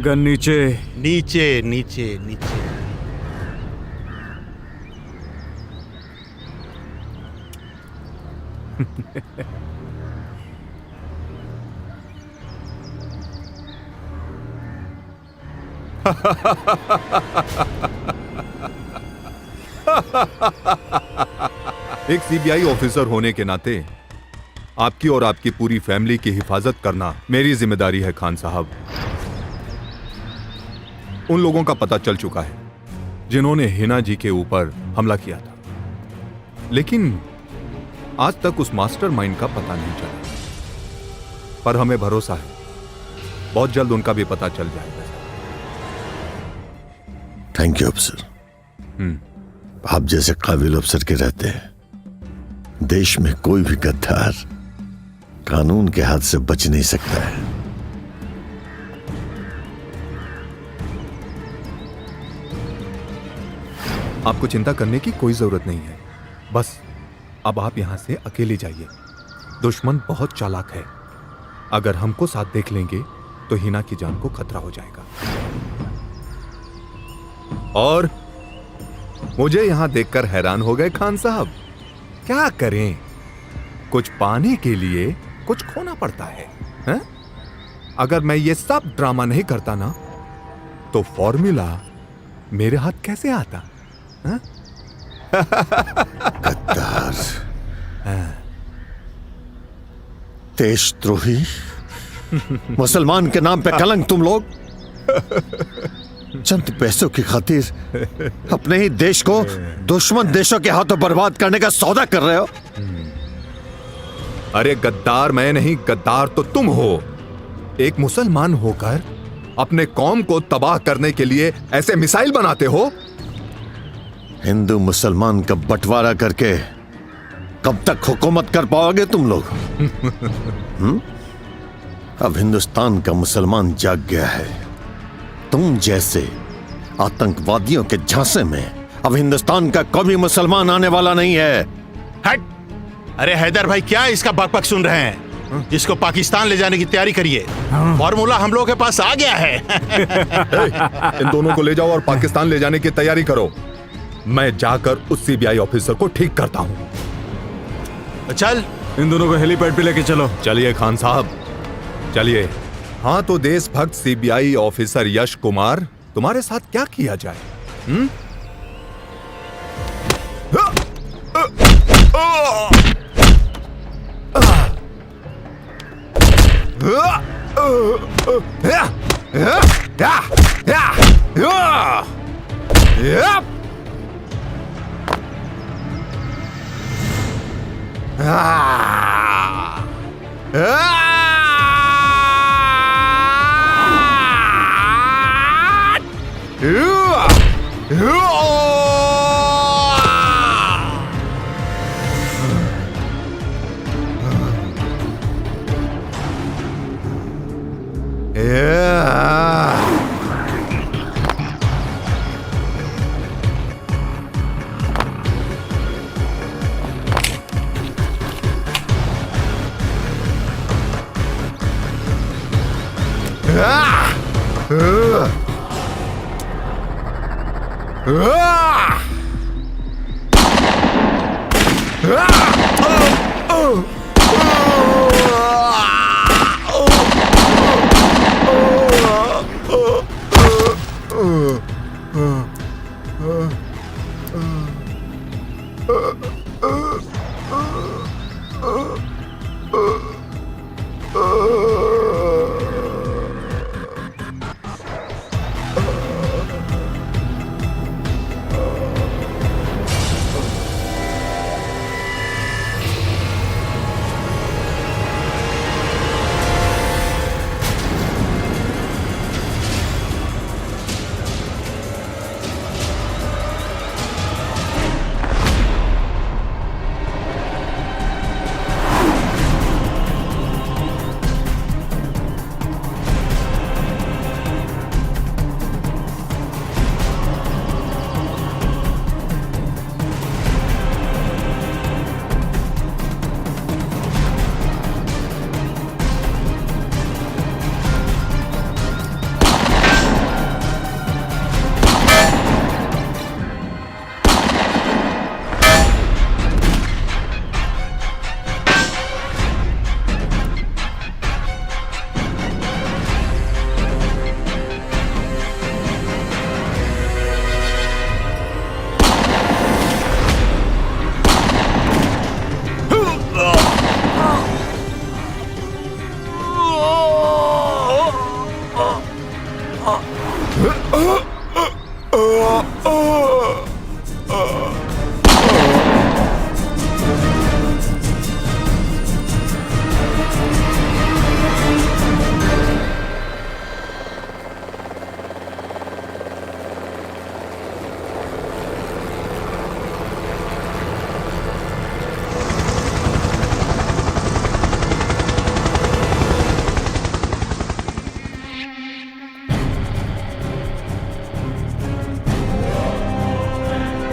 गन नीचे। नीचे नीचे नीचे। एक सीबीआई ऑफिसर होने के नाते आपकी और आपकी पूरी फैमिली की हिफाजत करना मेरी जिम्मेदारी है खान साहब। उन लोगों का पता चल चुका है जिन्होंने हिना जी के ऊपर हमला किया था, लेकिन आज तक उस मास्टरमाइंड का पता नहीं चला। पर हमें भरोसा है बहुत जल्द उनका भी पता चल जाएगा। थैंक यू अफसर। आप जैसे काबिल अफसर के रहते हैं देश में कोई भी गद्दार कानून के हाथ से बच नहीं सकता है। आपको चिंता करने की कोई जरूरत नहीं है। बस अब आप यहां से अकेले जाइए। दुश्मन बहुत चालाक है, अगर हमको साथ देख लेंगे तो हिना की जान को खतरा हो जाएगा। और मुझे यहां देखकर हैरान हो गए खान साहब। क्या करें, कुछ पाने के लिए कुछ खोना पड़ता है, हैं? अगर मैं ये सब ड्रामा नहीं करता ना तो फॉर्मूला मेरे हाथ कैसे आता? गद्दार, देशद्रोही, मुसलमान के नाम पे कलंक। तुम लोग चंद पैसों की खातिर अपने ही देश को दुश्मन देशों के हाथों बर्बाद करने का सौदा कर रहे हो। अरे गद्दार मैं नहीं, गद्दार तो तुम हो। एक मुसलमान होकर अपने कौम को तबाह करने के लिए ऐसे मिसाइल बनाते हो। हिंदू मुसलमान का बंटवारा करके कब तक हुकूमत कर पाओगे तुम लोग? अब हिंदुस्तान का मुसलमान जाग गया है। तुम जैसे आतंकवादियों के झांसे में अब हिंदुस्तान का कोई मुसलमान आने वाला नहीं है। हट! अरे हैदर भाई, क्या इसका बकबक सुन रहे हैं? इसको पाकिस्तान ले जाने की तैयारी करिए। फॉर्मूला हम लोगों के पास आ गया है। इन दोनों को ले जाओ और पाकिस्तान ले जाने की तैयारी करो। मैं जाकर उस सीबीआई ऑफिसर को ठीक करता हूं। चल, इन दोनों को हेलीपैड पे लेके चलो। चलिए खान साहब, चलिए। हाँ तो देशभक्त सीबीआई ऑफिसर यश कुमार, तुम्हारे साथ क्या किया जाए?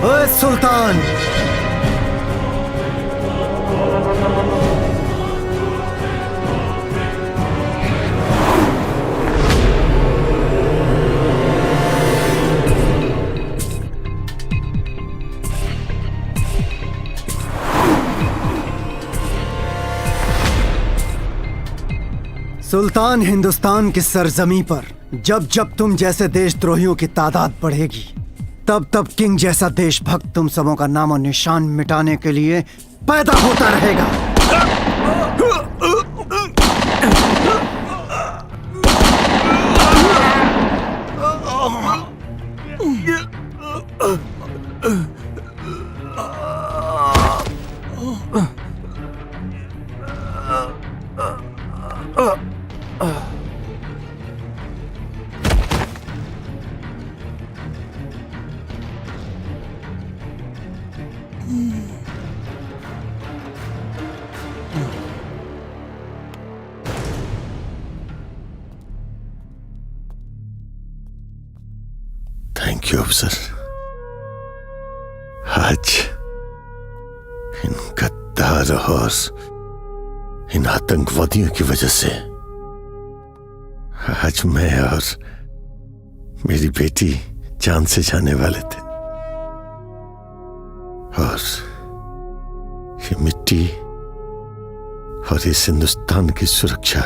ओए सुल्तान, सुल्तान, हिंदुस्तान की सरजमी पर जब जब तुम जैसे देशद्रोहियों की तादाद बढ़ेगी, तब तब किंग जैसा देशभक्त तुम सबों का नामो निशान मिटाने के लिए पैदा होता रहेगा। थैंक यू अफसर। आज इन गद्दारों और इन आतंकवादियों की वजह से आज मैं और मेरी बेटी जान से जाने वाले थे, और ये मिट्टी और इस हिंदुस्तान की सुरक्षा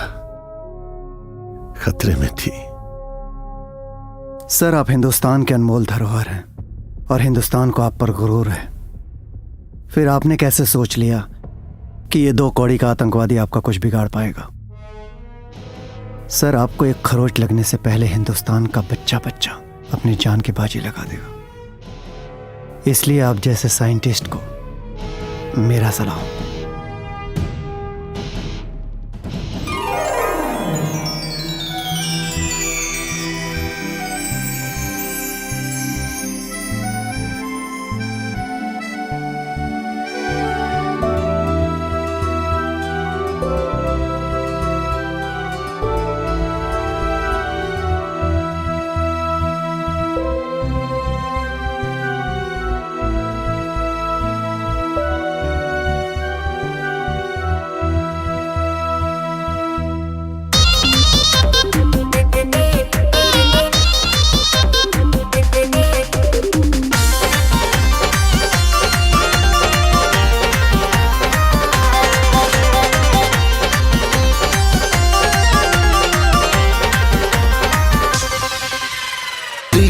खतरे में थी। सर, आप हिंदुस्तान के अनमोल धरोहर हैं और हिंदुस्तान को आप पर गुरूर है। फिर आपने कैसे सोच लिया कि ये 2 कौड़ी का आतंकवादी आपका कुछ बिगाड़ पाएगा? सर, आपको एक खरोच लगने से पहले हिंदुस्तान का बच्चा बच्चा अपनी जान की बाजी लगा देगा। इसलिए आप जैसे साइंटिस्ट को मेरा सलाम।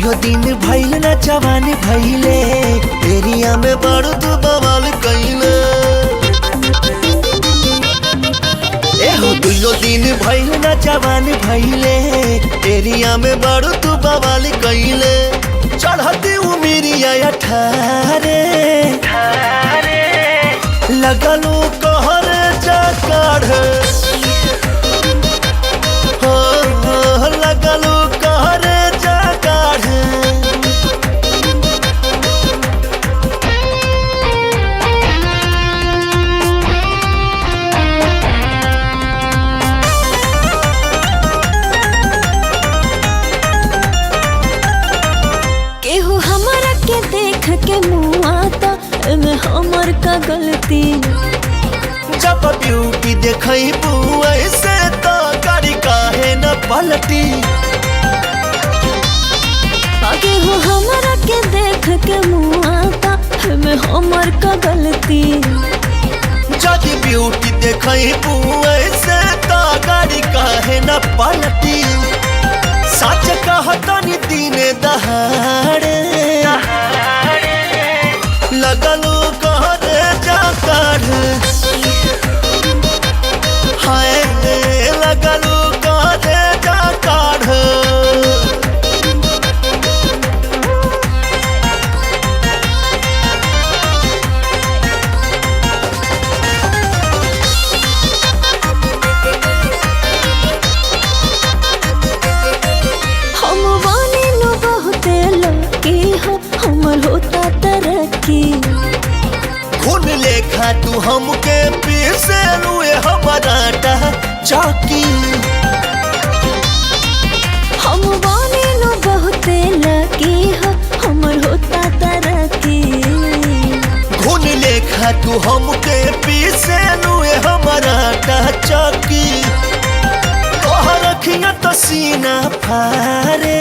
दुइयो दिन भइल ना जवान भइले एरिया में बड़ तू बवाल कइले एहो दुइयो दिन भइल ना जवान भइले एरिया में बड़ तू बवाल कइले चढ़ती उमिरिया 18 लगलो कहर जा काढ़ लगलो कहर जा काढ़ केहू हमरा के देख के मुँह आता एमे हमर का गलती जब ब्यूटी देखई ऐसे तो गाड़ी काहे न पलटी केहू हमरा के देख के मुँह आता एमे हमर का गलती जब ब्यूटी देखई ऐसे तो गाड़ी काहे न पलटी सच कहतनी दिने दहाड़े लगलो कहरे जा काढ़ हाय लगलो कहरे जा काढ़ हम वानी नो बहुते लकी हो हमर होता तरक्की खून लेखा तू हमके पीसे लुए हमारा चाकी हम वानी नो बहुते लकी हो हमर होता तरक्की खून लेखा तू हमके पीसे लुए हमारा चाकी कह रखिया तो सीना फारे